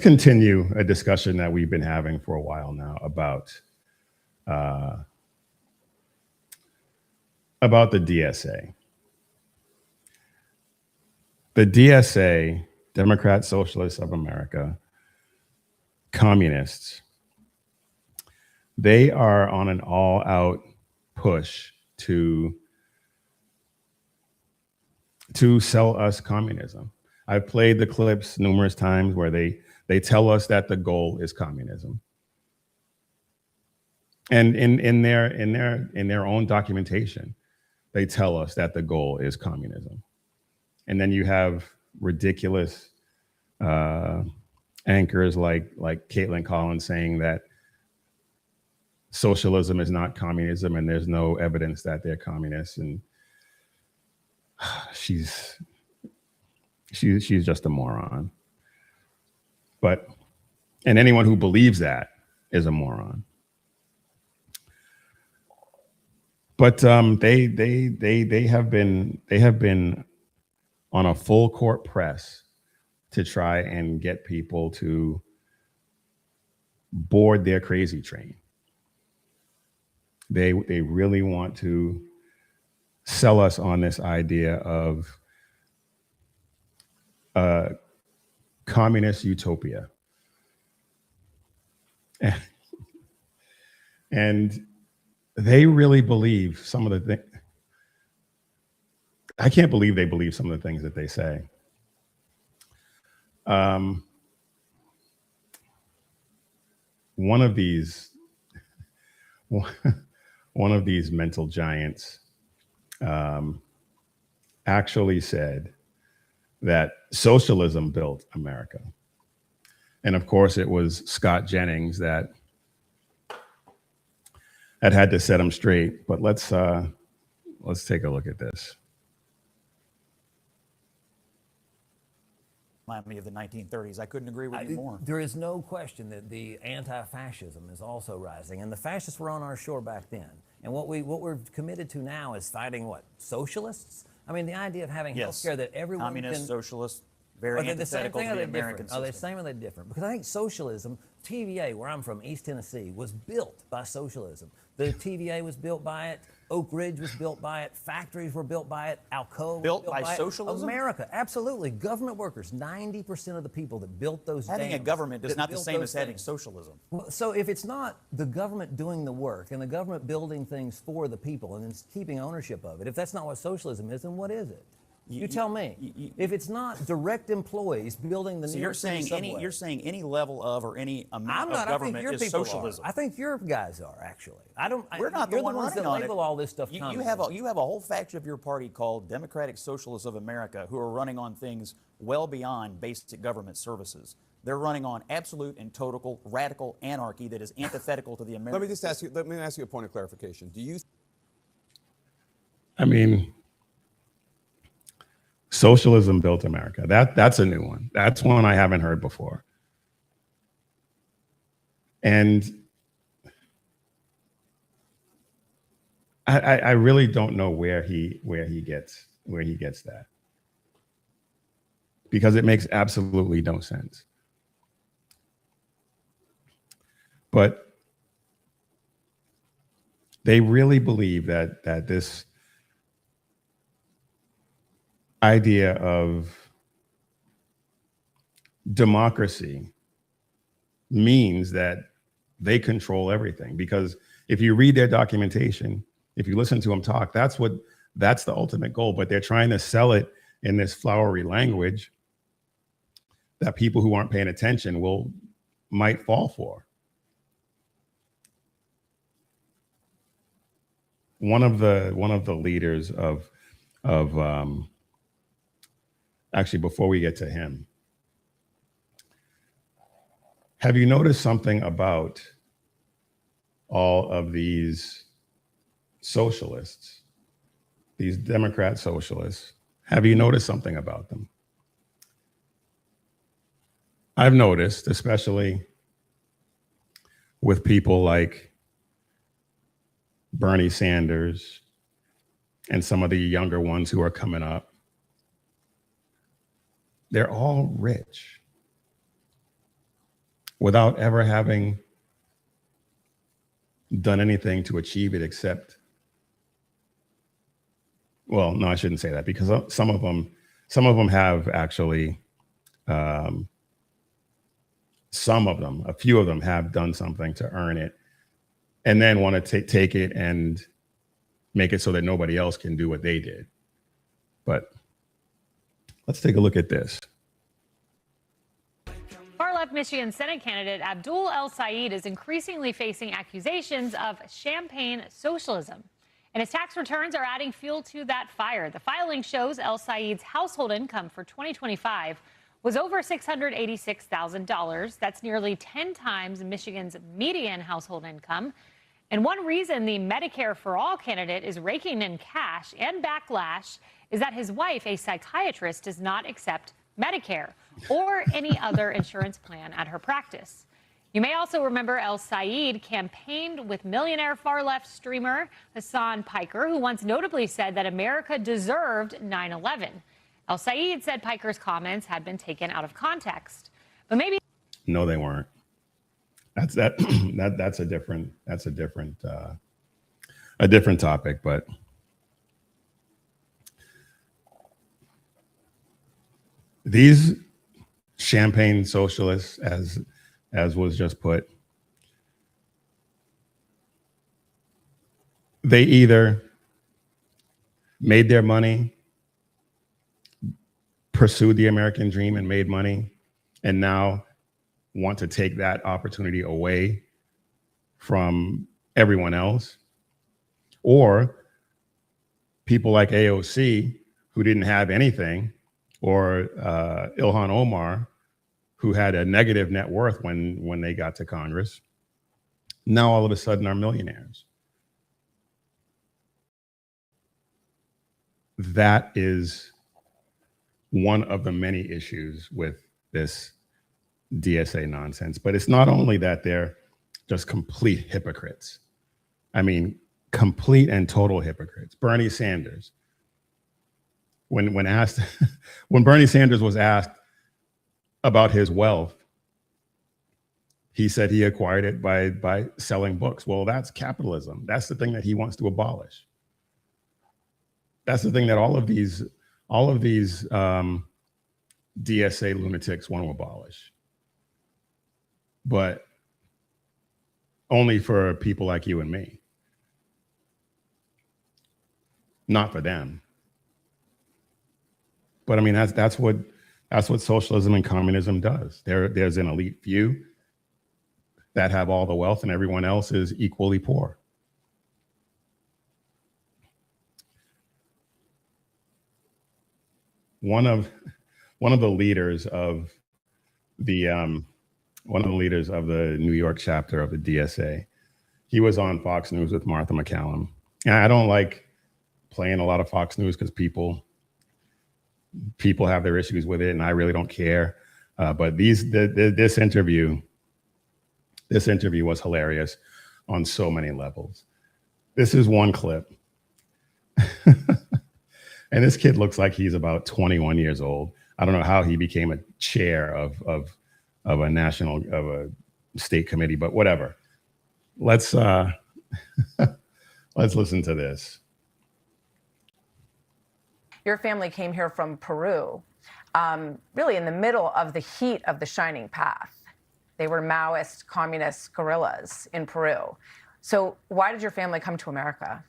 continue a discussion that we've been having for a while now about the DSA. The DSA, Democrat Socialists of America, communists, they are on an all-out push to sell us communism. I've played the clips numerous times where they tell us that the goal is communism. And in their own documentation, they tell us that the goal is communism. And then you have ridiculous anchors like Caitlin Collins saying that socialism is not communism and there's no evidence that they're communists. And she's just a moron. And anyone who believes that is a moron. But they have been on a full court press to try and get people to board their crazy train. They really want to sell us on this idea of communist utopia. And they really believe some of the things. I can't believe they believe some of the things that they say. One of these mental giants actually said that socialism built America. And of course, it was Scott Jennings that had to set him straight. But let's take a look at this. Remind me of the 1930s. I couldn't agree with you more. There is no question that the anti-fascism is also rising, and the fascists were on our shore back then. And what we're committed to now is fighting what? Socialists? I mean, the idea of having healthcare that everyone communist, can... socialist, very antithetical to the American system. Are they the same or are they different? Because I think socialism, TVA, where I'm from, East Tennessee, was built by socialism. The TVA was built by it. Oak Ridge was built by it. Factories were built by it. Alcoa built was built by socialism? America, absolutely. Government workers, 90% of the people that built those having dams, a government is not the same as having socialism. Well, so if it's not the government doing the work and the government building things for the people and then keeping ownership of it, if that's not what socialism is, then what is it? You tell me. If it's not direct employees building the so New York City subway. you're saying any level of or any amount of government is socialism. I think your guys are actually. We're not the ones that label all this stuff. You have a whole faction of your party called Democratic Socialists of America who are running on things well beyond basic government services. They're running on absolute and total radical anarchy that is antithetical to the American. Let me ask you a point of clarification. Do you? I mean, socialism built America. That's a new one. That's one I haven't heard before. And I really don't know where he gets that, because it makes absolutely no sense. But they really believe that this idea of democracy means that they control everything. Because if you read their documentation, if you listen to them talk, that's the ultimate goal. But they're trying to sell it in this flowery language that people who aren't paying attention might fall for. One of the leaders of of actually, before we get to him, have you noticed something about all of these socialists, these Democrat socialists? Have you noticed something about them? I've noticed, especially with people like Bernie Sanders and some of the younger ones who are coming up, they're all rich without ever having done anything to achieve it except, well, no, I shouldn't say that, because some of them have actually, a few of them have done something to earn it and then want to take it and make it so that nobody else can do what they did. But let's take a look at this. Far-left Michigan Senate candidate Abdul El-Sayed is increasingly facing accusations of champagne socialism. And his tax returns are adding fuel to that fire. The filing shows El-Sayed's household income for 2025 was over $686,000. That's nearly 10 times Michigan's median household income. And one reason the Medicare for All candidate is raking in cash and backlash is that his wife, a psychiatrist, does not accept Medicare or any other insurance plan at her practice. You may also remember El-Sayed campaigned with millionaire far-left streamer Hassan Piker, who once notably said that America deserved 9/11. El-Sayed said Piker's comments had been taken out of context, but maybe. No, they weren't. That's a different topic, but these champagne socialists, as was just put, they either made their money, pursued the American dream and made money, and now want to take that opportunity away from everyone else, or people like AOC who didn't have anything, or Ilhan Omar, who had a negative net worth when they got to Congress, now all of a sudden are millionaires. That is one of the many issues with this DSA nonsense. But it's not only that they're just complete hypocrites. I mean, complete and total hypocrites. Bernie Sanders, when Bernie Sanders was asked about his wealth, he said he acquired it by selling books. Well, that's capitalism. That's the thing that he wants to abolish. That's the thing that all of these DSA lunatics want to abolish. But only for people like you and me. Not for them. But I mean, that's what socialism and communism does. There's an elite few that have all the wealth and everyone else is equally poor. One of the leaders of the New York chapter of the DSA, he was on Fox News with Martha McCallum. And I don't like playing a lot of Fox News because people have their issues with it, and I really don't care. But this interview was hilarious on so many levels. This is one clip. And this kid looks like he's about 21 years old. I don't know how he became a chair of a state committee, but whatever. Let's listen to this. Your family came here from Peru, really in the middle of the heat of the Shining Path. They were Maoist communist guerrillas in Peru. So why did your family come to America?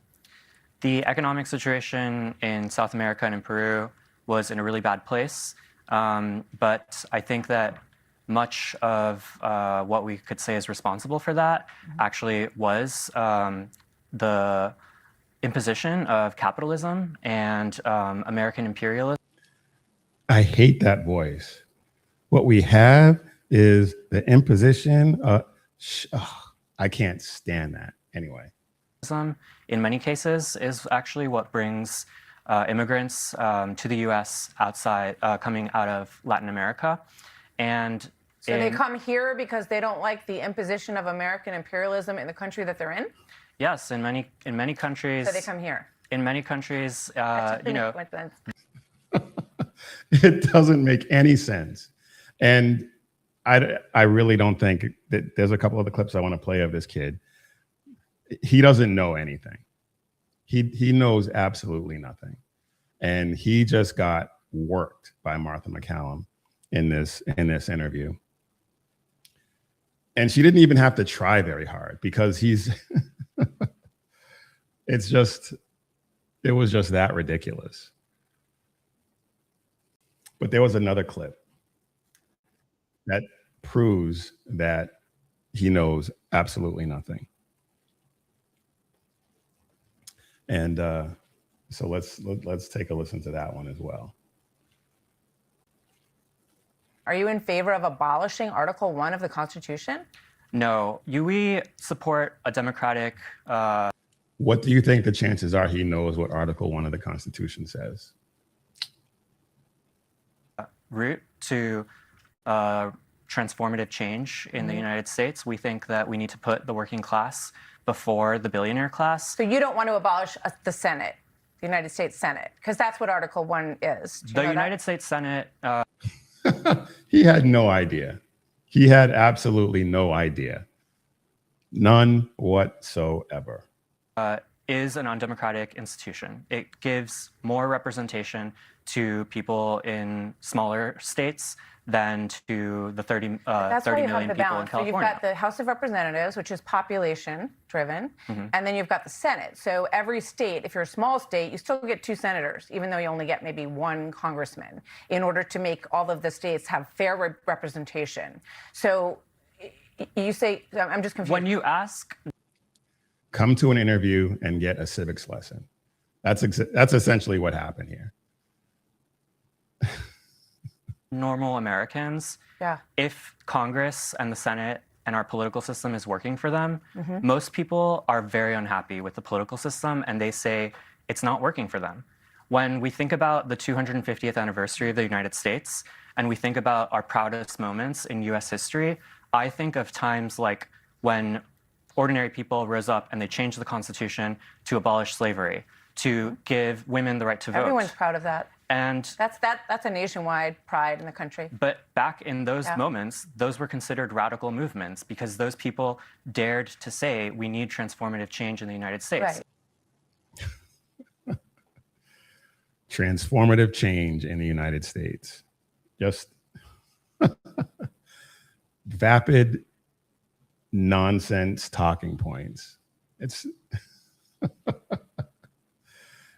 The economic situation in South America and in Peru was in a really bad place. But I think that much of what we could say is responsible for that actually was the imposition of capitalism and American imperialism. I hate that voice. What we have is the imposition. I can't stand that anyway. In many cases, is actually what brings immigrants to the U.S. coming out of Latin America, and so they come here because they don't like the imposition of American imperialism in the country that they're in. Yes, in many countries. So they come here. In many countries, it doesn't make any sense, and I really don't think that. There's a couple of the clips I want to play of this kid. He doesn't know anything. He knows absolutely nothing, and he just got worked by Martha MacCallum in this interview. And she didn't even have to try very hard because he's. It was just that ridiculous. But there was another clip that proves that he knows absolutely nothing. And so let's take a listen to that one as well. Are you in favor of abolishing Article 1 of the Constitution? No, we support a democratic. What do you think the chances are he knows what Article 1 of the Constitution says? Route to transformative change in the United States. We think that we need to put the working class before the billionaire class. So you don't want to abolish the Senate, the United States Senate, because that's what Article 1 is. The United States Senate. He had no idea. He had absolutely no idea. None whatsoever. Is an undemocratic institution. It gives more representation to people in smaller states than to the 30 million people in California. So you've got the House of Representatives, which is population driven, and then you've got the Senate. So every state, if you're a small state, you still get 2 senators, even though you only get maybe 1 congressman, in order to make all of the states have fair representation. So you say, I'm just confused. When you ask... Come to an interview and get a civics lesson. That's essentially what happened here. Normal Americans, if Congress and the Senate and our political system is working for them, most people are very unhappy with the political system and they say it's not working for them. When we think about the 250th anniversary of the United States and we think about our proudest moments in US history, I think of times like when ordinary people rose up and they changed the Constitution to abolish slavery, to give women the right to vote. Everyone's proud of that. And that's a nationwide pride in the country. But back in those moments, those were considered radical movements because those people dared to say we need transformative change in the United States. Right. Transformative change in the United States. Just vapid nonsense talking points. It's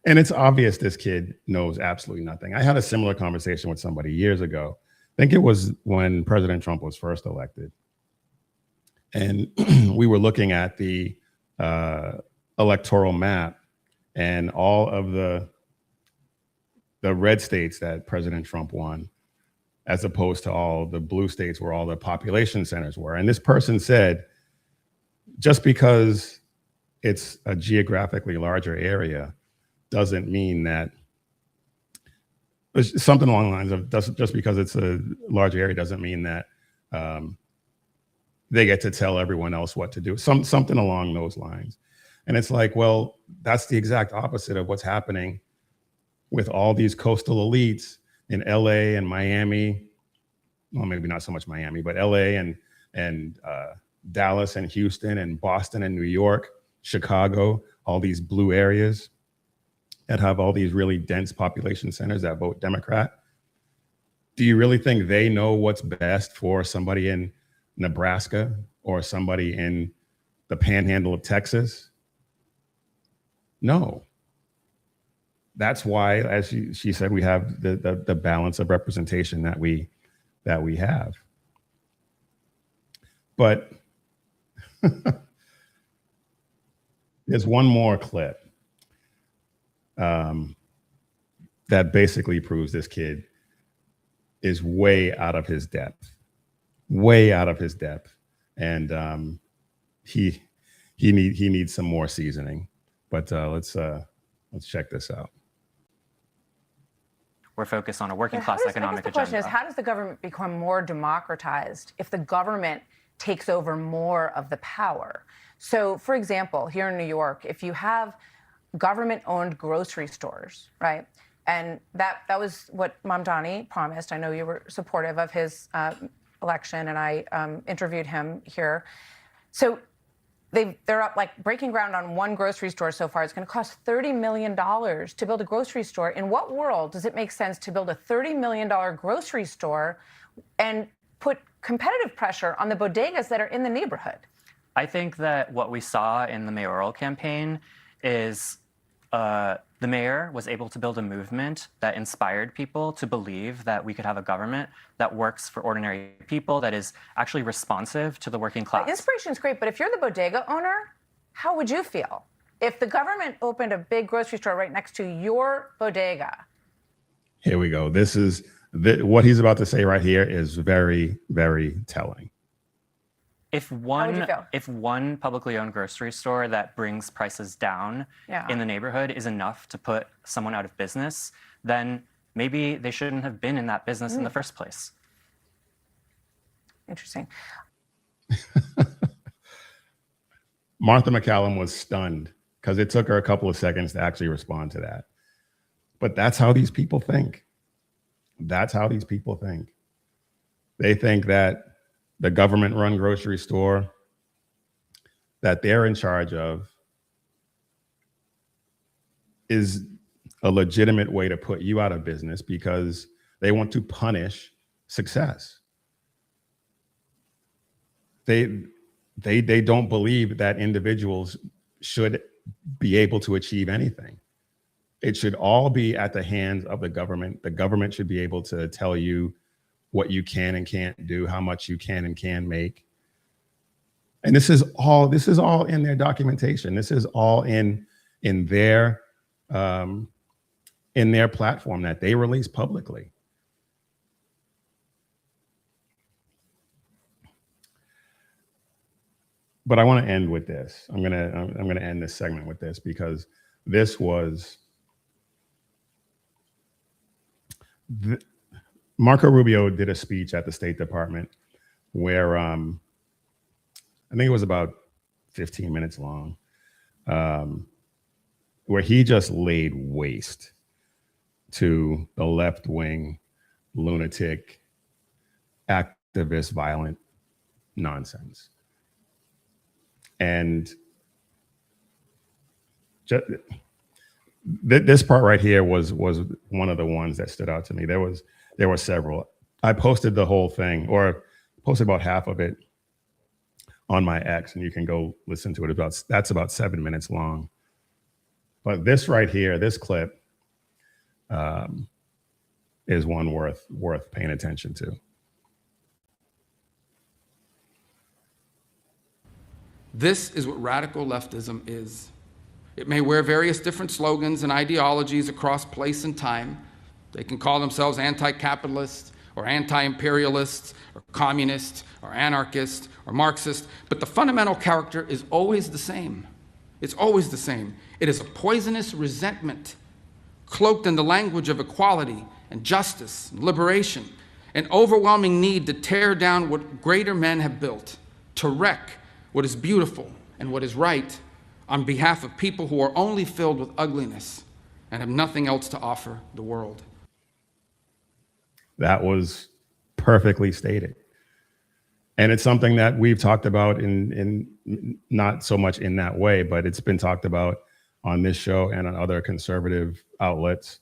and it's obvious this kid knows absolutely nothing. I had a similar conversation with somebody years ago. I think it was when President Trump was first elected. And we were looking at the electoral map and all of the red states that President Trump won, as opposed to all the blue states where all the population centers were. And this person said, just because it's a geographically larger area doesn't mean that, something along the lines of, just because it's a larger area doesn't mean that they get to tell everyone else what to do. Something along those lines. And it's like, well, that's the exact opposite of what's happening with all these coastal elites in LA and Miami. Well, maybe not so much Miami, but LA and Dallas and Houston and Boston and New York, Chicago, all these blue areas that have all these really dense population centers that vote Democrat. Do you really think they know what's best for somebody in Nebraska or somebody in the panhandle of Texas? No. That's why, as she said, we have the balance of representation that we have. But there's one more clip. that basically proves this kid is way out of his depth, and he needs some more seasoning. But let's check this out. We're focused on a working class economic The agenda. question is, how does the government become more democratized if the government takes over more of the power? So, for example, here in New York, if you have government-owned grocery stores, right? And that was what Mamdani promised. I know you were supportive of his election, and I interviewed him here. So they're up, like, breaking ground on one grocery store so far. It's going to cost $30 million to build a grocery store. In what world does it make sense to build a $30 million grocery store and put competitive pressure on the bodegas that are in the neighborhood? I think that what we saw in the mayoral campaign is the mayor was able to build a movement that inspired people to believe that we could have a government that works for ordinary people, that is actually responsive to the working class. Inspiration is great, but if you're the bodega owner, how would you feel if the government opened a big grocery store right next to your bodega? Here we go. This is what he's about to say right here is very, very telling. If one publicly owned grocery store that brings prices down in the neighborhood is enough to put someone out of business, then maybe they shouldn't have been in that business in the first place. Interesting. Martha McCallum was stunned because it took her a couple of seconds to actually respond to that. But that's how these people think. That's how these people think. They think that the government-run grocery store that they're in charge of is a legitimate way to put you out of business because they want to punish success. They don't believe that individuals should be able to achieve anything. It should all be at the hands of the government. The government should be able to tell you what you can and can't do, how much you can and can make. And this is all in their documentation. This is all in their platform that they release publicly. But I want to end with this. I'm gonna end this segment with this because this was Marco Rubio did a speech at the State Department where I think it was about 15 minutes long, where he just laid waste to the left-wing, lunatic, activist, violent nonsense. And this part right here was one of the ones that stood out to me. There were several. I posted the whole thing, or posted about half of it on my X, and you can go listen to it. That's about 7 minutes long. But this right here, this clip, is one worth paying attention to. This is what radical leftism is. It may wear various different slogans and ideologies across place and time. They can call themselves anti-capitalist or anti-imperialist or communist or anarchist or Marxist, but the fundamental character is always the same. It's always the same. It is a poisonous resentment cloaked in the language of equality and justice and liberation, an overwhelming need to tear down what greater men have built, to wreck what is beautiful and what is right on behalf of people who are only filled with ugliness and have nothing else to offer the world. That was perfectly stated. And it's something that we've talked about in not so much in that way, but it's been talked about on this show and on other conservative outlets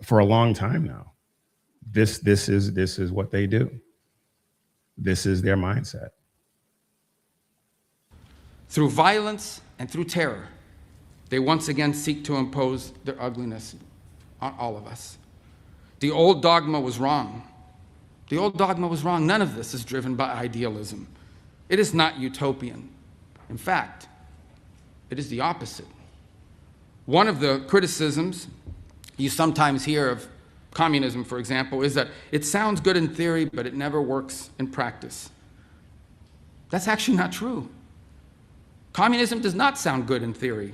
for a long time now. This is what they do. This is their mindset. Through violence and through terror, they once again seek to impose their ugliness on all of us. The old dogma was wrong. The old dogma was wrong. None of this is driven by idealism. It is not utopian. In fact, it is the opposite. One of the criticisms you sometimes hear of communism, for example, is that it sounds good in theory, but it never works in practice. That's actually not true. Communism does not sound good in theory.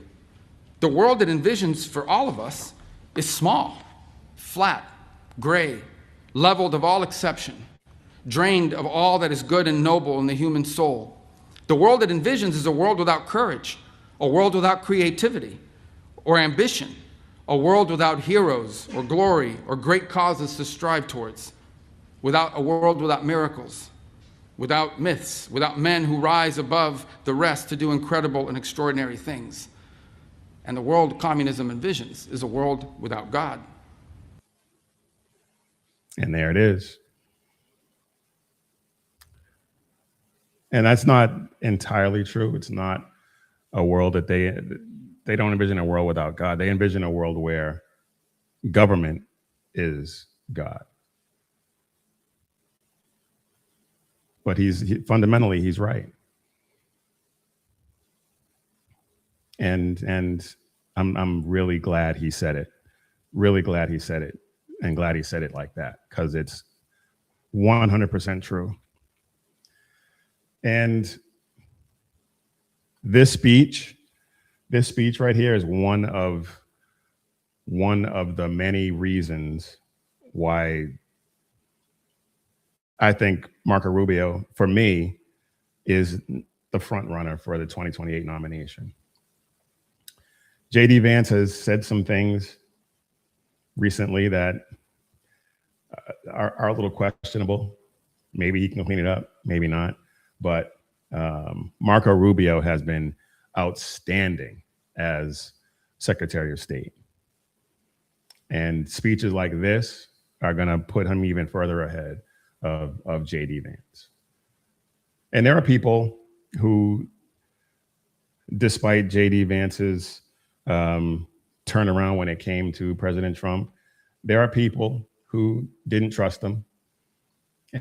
The world it envisions for all of us is small, flat, gray, leveled of all exception, drained of all that is good and noble in the human soul. The world it envisions is a world without courage, a world without creativity or ambition, a world without heroes or glory or great causes to strive towards, a world without miracles, without myths, without men who rise above the rest to do incredible and extraordinary things. And the world communism envisions is a world without God. And there it is. And that's not entirely true. It's not a world that they don't envision a world without God. They envision a world where government is God. But fundamentally, he's right. And I'm really glad he said it. Really glad he said it, and glad he said it like that, because it's 100% true. And this speech right here is one of the many reasons why I think Marco Rubio, for me, is the front runner for the 2028 nomination. J.D. Vance has said some things recently that are a little questionable. Maybe he can clean it up, maybe not. But Marco Rubio has been outstanding as Secretary of State. And speeches like this are going to put him even further ahead of J.D. Vance. And there are people who, despite J.D. Vance's turnaround when it came to President Trump, there are people who didn't trust him.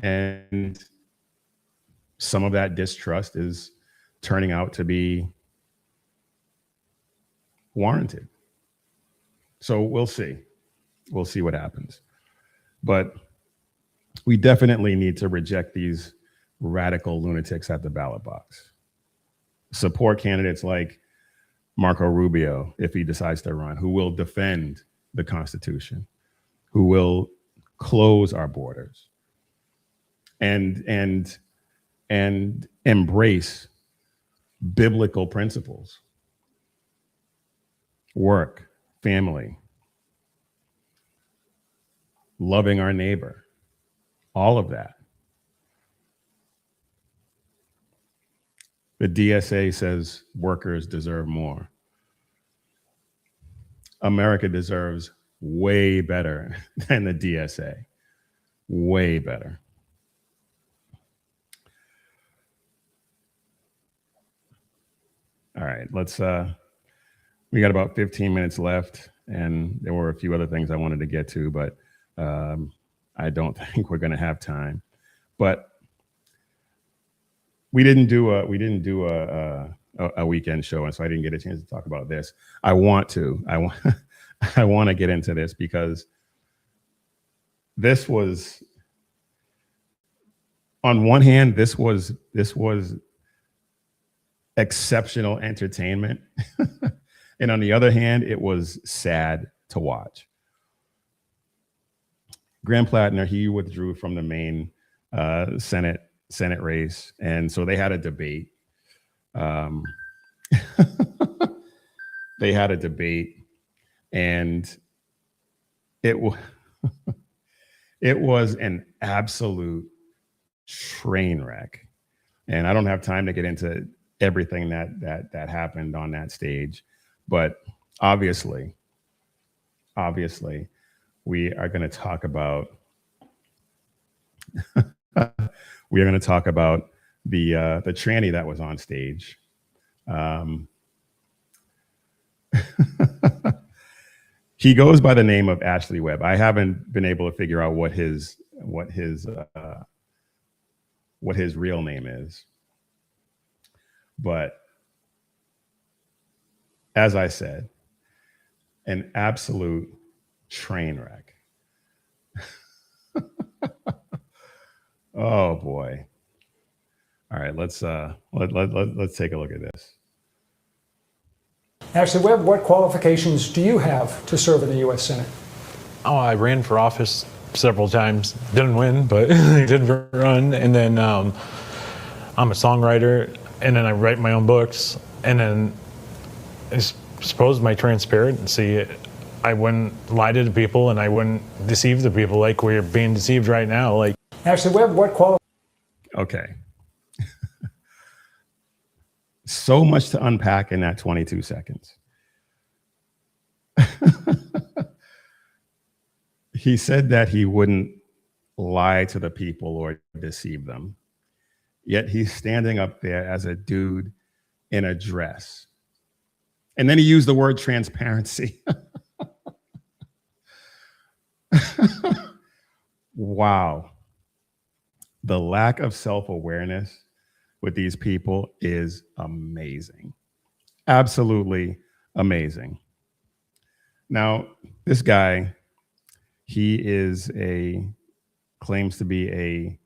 And some of that distrust is turning out to be warranted. So we'll see. We'll see what happens. But we definitely need to reject these radical lunatics at the ballot box. Support candidates like Marco Rubio, if he decides to run, who will defend the Constitution, who will close our borders and embrace biblical principles, work, family, loving our neighbor, all of that. The DSA says workers deserve more. America deserves way better than the DSA, way better. All right, we got about 15 minutes left, and there were a few other things I wanted to get to, but I don't think we're going to have time. But we didn't do a weekend show, and so I didn't get a chance to talk about this. I want to get into this because this was, on one hand, this was exceptional entertainment. And on the other hand, it was sad to watch. Graham Plattner, he withdrew from the Maine Senate race. And so they had a debate. They had a debate, and it was an absolute train wreck. And I don't have time to get into everything that happened on that stage. But obviously, we are going to talk about the tranny that was on stage. He goes by the name of Ashley Webb. I haven't been able to figure out what his real name is. But as I said, An absolute train wreck. Oh boy. All right, let's take a look at this. Ashley Webb, what qualifications do you have to serve in the U.S. Senate? Oh, I ran for office several times. Didn't win, but did run. And then I'm a songwriter, and then I write my own books. And then I suppose my transparency, I wouldn't lie to the people, and I wouldn't deceive the people like we're being deceived right now. Like Ashley Webb, what qualifications? Okay. So much to unpack in that 22 seconds. He said that he wouldn't lie to the people or deceive them. Yet he's standing up there as a dude in a dress. And then he used the word transparency. Wow. The lack of self-awareness with these people is amazing. Absolutely amazing. Now, this guy, he claims to be a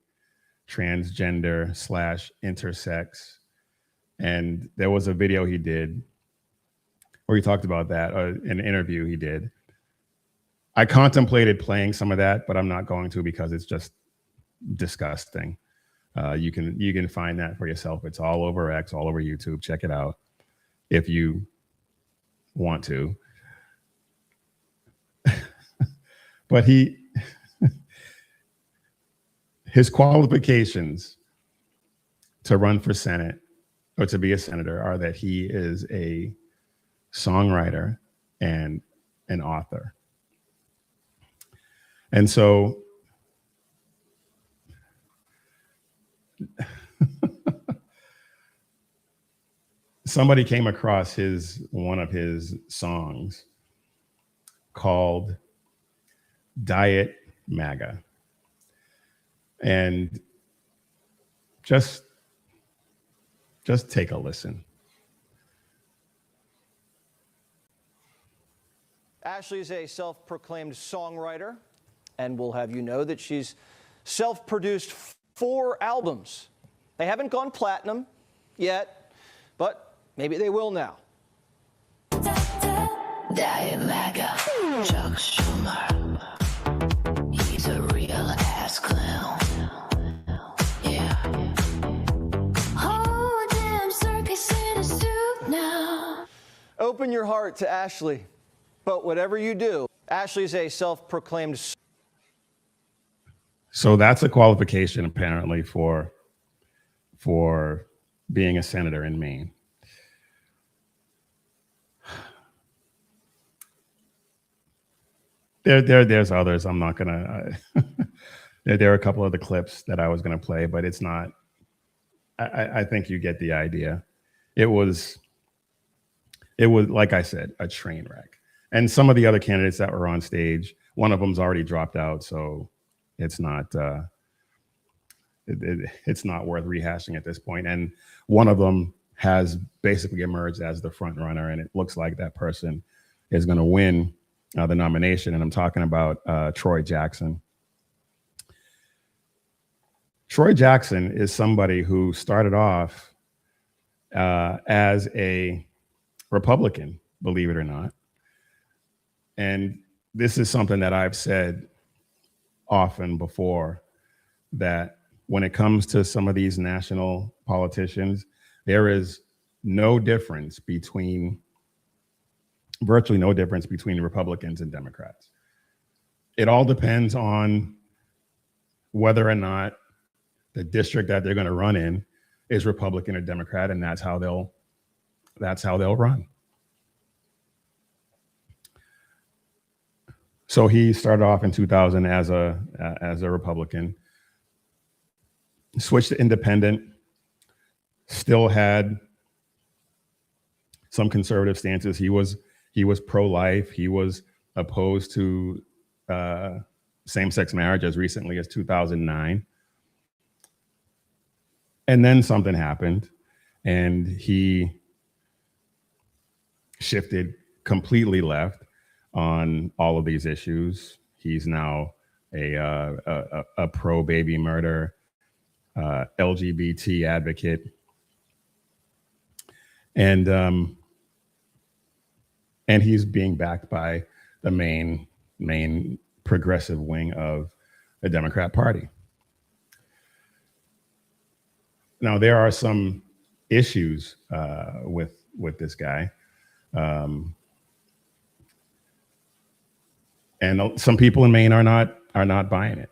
transgender / intersex. And there was a video he did where he talked about that, an interview he did. I contemplated playing some of that, but I'm not going to because it's just disgusting. You can find that for yourself. It's all over X, all over YouTube. Check it out if you want to. But his qualifications to run for Senate or to be a senator are that he is a songwriter and an author. And so somebody came across one of his songs called Diet MAGA. And just take a listen. Ashley is a self-proclaimed songwriter, and we'll have you know that she's self-produced 4 albums. They haven't gone platinum yet, but maybe they will now. Diet MAGA, Chuck Schumer, he's a real ass clown. Yeah. Oh, damn circus in a suit now. Open your heart to Ashley, but whatever you do, Ashley's a self-proclaimed. So that's a qualification apparently for being a senator in Maine. There's others. I'm not gonna. There are a couple of the clips that I was gonna play, but it's not. I think you get the idea. It was like I said, a train wreck. And some of the other candidates that were on stage, one of them's already dropped out, so it's not. It's not worth rehashing at this point. And one of them has basically emerged as the front runner, and it looks like that person is going to win the nomination. And I'm talking about Troy Jackson. Troy Jackson is somebody who started off as a Republican, believe it or not. And this is something that I've said often before, that when it comes to some of these national politicians, there is virtually no difference between Republicans and Democrats. It all depends on whether or not the district that they're going to run in is Republican or Democrat, and that's how they'll run. So he started off in 2000 as a Republican, switched to independent, still had some conservative stances. He was pro-life. He was opposed to same-sex marriage as recently as 2009. And then something happened, and he shifted completely left, on all of these issues. He's now a pro baby murder, LGBT advocate, and he's being backed by the main progressive wing of the Democrat Party. Now, there are some issues with this guy, and some people in Maine are not buying it.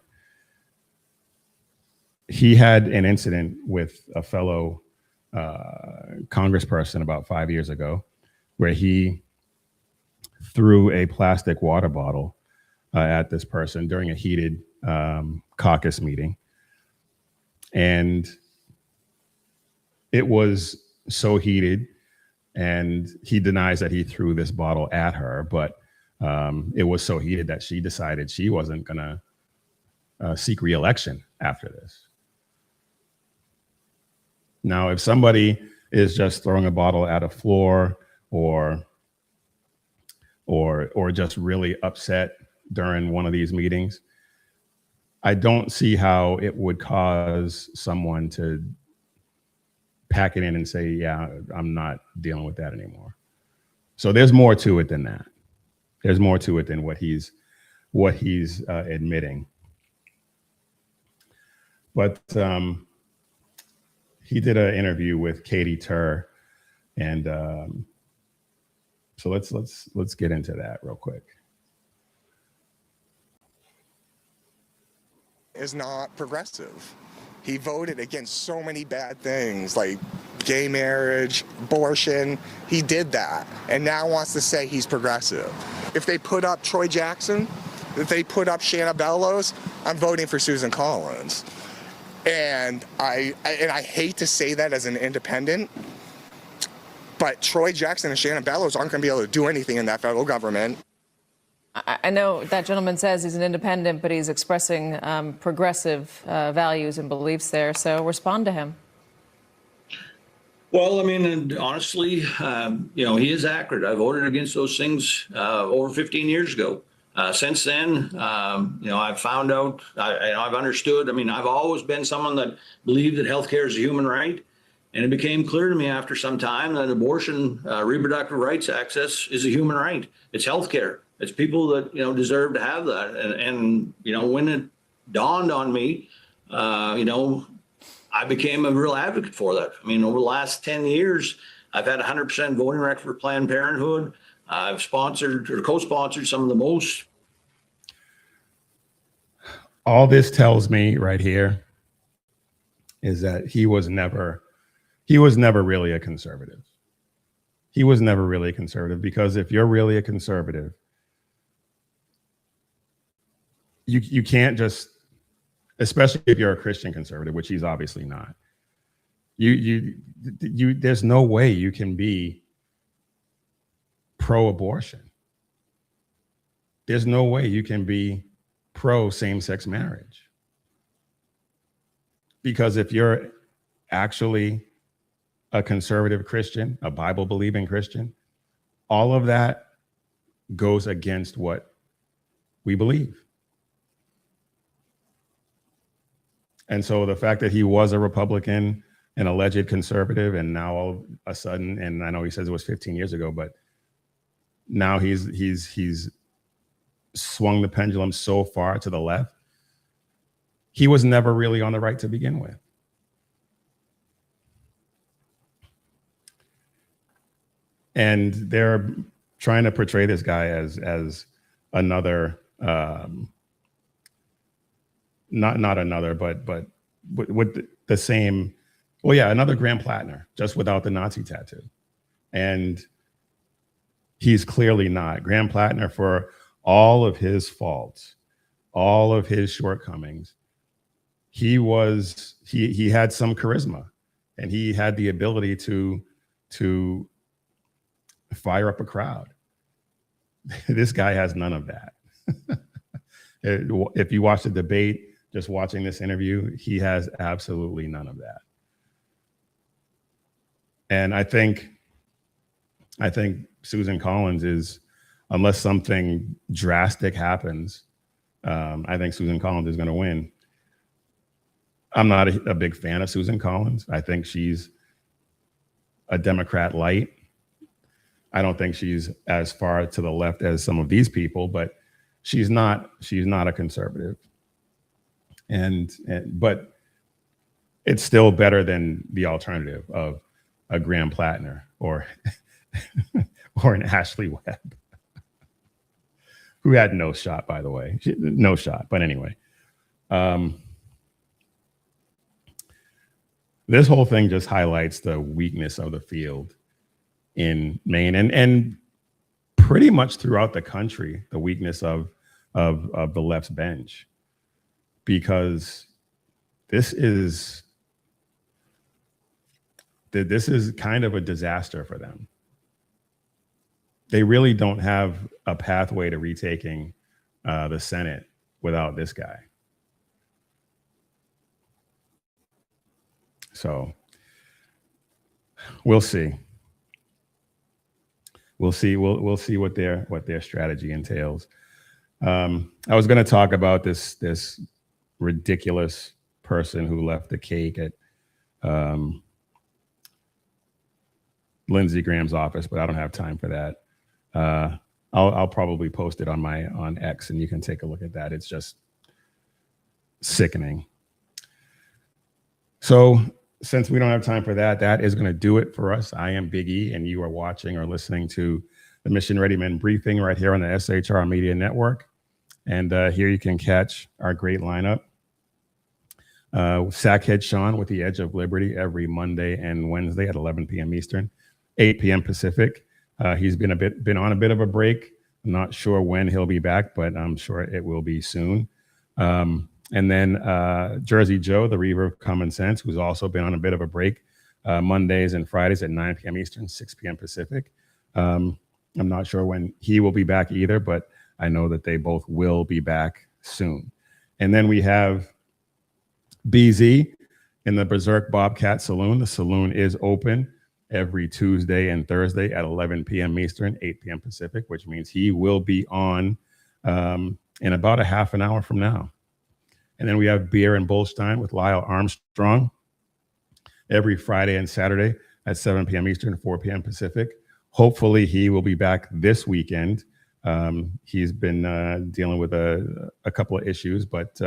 He had an incident with a fellow congressperson about 5 years ago, where he threw a plastic water bottle at this person during a heated caucus meeting, and it was so heated, and he denies that he threw this bottle at her, but it was so heated that she decided she wasn't gonna seek re-election after this. Now, if somebody is just throwing a bottle at a floor or just really upset during one of these meetings, I don't see how it would cause someone to pack it in and say, yeah, I'm not dealing with that anymore. So there's more to it than that. There's more to it than what he's admitting. But he did an interview with Katie Tur, and so let's get into that real quick. Is not progressive. He voted against so many bad things like gay marriage, abortion. He did that, and now wants to say he's progressive. If they put up Troy Jackson, if they put up Shanna Bellows, I'm voting for Susan Collins. And I hate to say that as an independent, but Troy Jackson and Shanna Bellows aren't going to be able to do anything in that federal government. I know that gentleman says he's an independent, but he's expressing progressive values and beliefs there. So respond to him. Well, I mean, honestly, he is accurate. I voted against those things over 15 years ago. Since then, I've found out, I've understood. I mean, I've always been someone that believed that healthcare is a human right. And it became clear to me after some time that abortion, reproductive rights access is a human right. It's healthcare. It's people that, deserve to have that. And when it dawned on me, I became a real advocate for that. I mean, over the last 10 years, I've had 100% voting record for Planned Parenthood. I've sponsored or co-sponsored some of the most. All this tells me right here is that he was never really a conservative. He was never really a conservative, because if you're really a conservative, you can't just, especially if you're a Christian conservative, which he's obviously not. There's no way you can be pro-abortion. There's no way you can be pro same-sex marriage. Because if you're actually a conservative Christian, a Bible-believing Christian, all of that goes against what we believe. And so the fact that he was a Republican, an alleged conservative, and now all of a sudden, and I know he says it was 15 years ago, but now he's swung the pendulum so far to the left. He was never really on the right to begin with. And they're trying to portray this guy as another, not another, but with the same, well, yeah, another Graham Plattner, just without the Nazi tattoo. And he's clearly not. Graham Plattner, for all of his faults, all of his shortcomings, he had some charisma, and he had the ability to fire up a crowd. This guy has none of that. If you watch the debate, just watching this interview, he has absolutely none of that. And I think Susan Collins is unless something drastic happens, I think Susan Collins is going to win. I'm not a big fan of Susan Collins. I think she's a Democrat light. I don't think she's as far to the left as some of these people, but she's not a conservative. But it's still better than the alternative of a Graham Plattner or or an Ashley Webb, who had no shot, by the way. No shot. But anyway, this whole thing just highlights the weakness of the field in Maine and pretty much throughout the country, the weakness of the left's bench, because this is kind of a disaster for them. They really don't have a pathway to retaking the Senate without this guy. So we'll see. We'll see what their strategy entails. I was going to talk about this ridiculous person who left the cake at Lindsey Graham's office, but I don't have time for that. I'll probably post it on X, and you can take a look at that. It's just sickening. So since we don't have time for that, that is going to do it for us. I am Big E, and you are watching or listening to the Mission Ready Men briefing right here on the SHR Media Network. And here you can catch our great lineup. Sackhead Sean with the Edge of Liberty every Monday and Wednesday at 11 p.m. Eastern, 8 p.m. Pacific. He's been on a bit of a break. I'm not sure when he'll be back, but I'm sure it will be soon. And then Jersey Joe, the Reaver of Common Sense, who's also been on a bit of a break, Mondays and Fridays at 9 p.m. Eastern, 6 p.m. Pacific. I'm not sure when he will be back either, but I know that they both will be back soon. And then we have BZ in the Berserk Bobcat Saloon. The saloon is open every Tuesday and Thursday at 11 p.m. Eastern, 8 p.m. Pacific, which means he will be on in about a half an hour from now. And then we have Beer and Bullstein with Lyle Armstrong every Friday and Saturday at 7 p.m. Eastern, 4 p.m. Pacific. Hopefully he will be back this weekend. He's been dealing with a couple of issues, but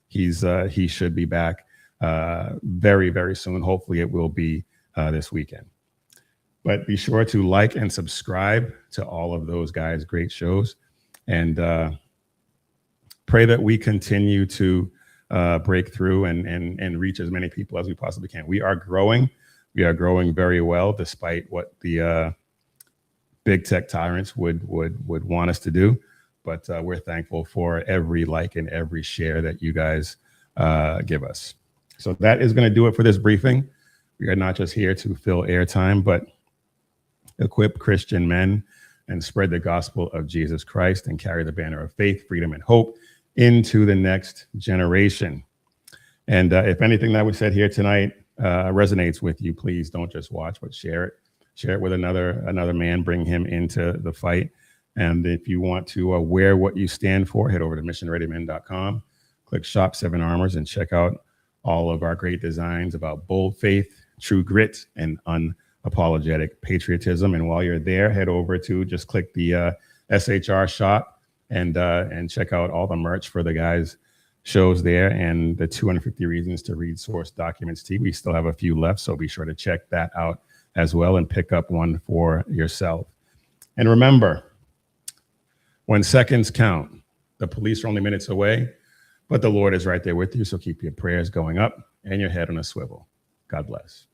he should be back very, very soon. Hopefully it will be this weekend. But be sure to like and subscribe to all of those guys' great shows, and pray that we continue to break through and reach as many people as we possibly can. We are growing. We are growing very well, despite what the big tech tyrants would want us to do. But we're thankful for every like and every share that you guys give us. So that is going to do it for this briefing. We are not just here to fill airtime, but equip Christian men and spread the gospel of Jesus Christ and carry the banner of faith, freedom, and hope into the next generation. And if anything that we said here tonight resonates with you, please don't just watch, but share it. Share it with another man, bring him into the fight. And if you want to wear what you stand for, head over to missionreadymen.com, click Shop 7 Armors, and check out all of our great designs about bold faith, true grit, and unapologetic patriotism. And while you're there, head over to just click the SHR shop and check out all the merch for the guys' shows there, and the 250 reasons to read source documents tee. We still have a few left, so be sure to check that out as well and pick up one for yourself. And remember, when seconds count, the police are only minutes away, but the Lord is right there with you. So keep your prayers going up and your head on a swivel. God bless.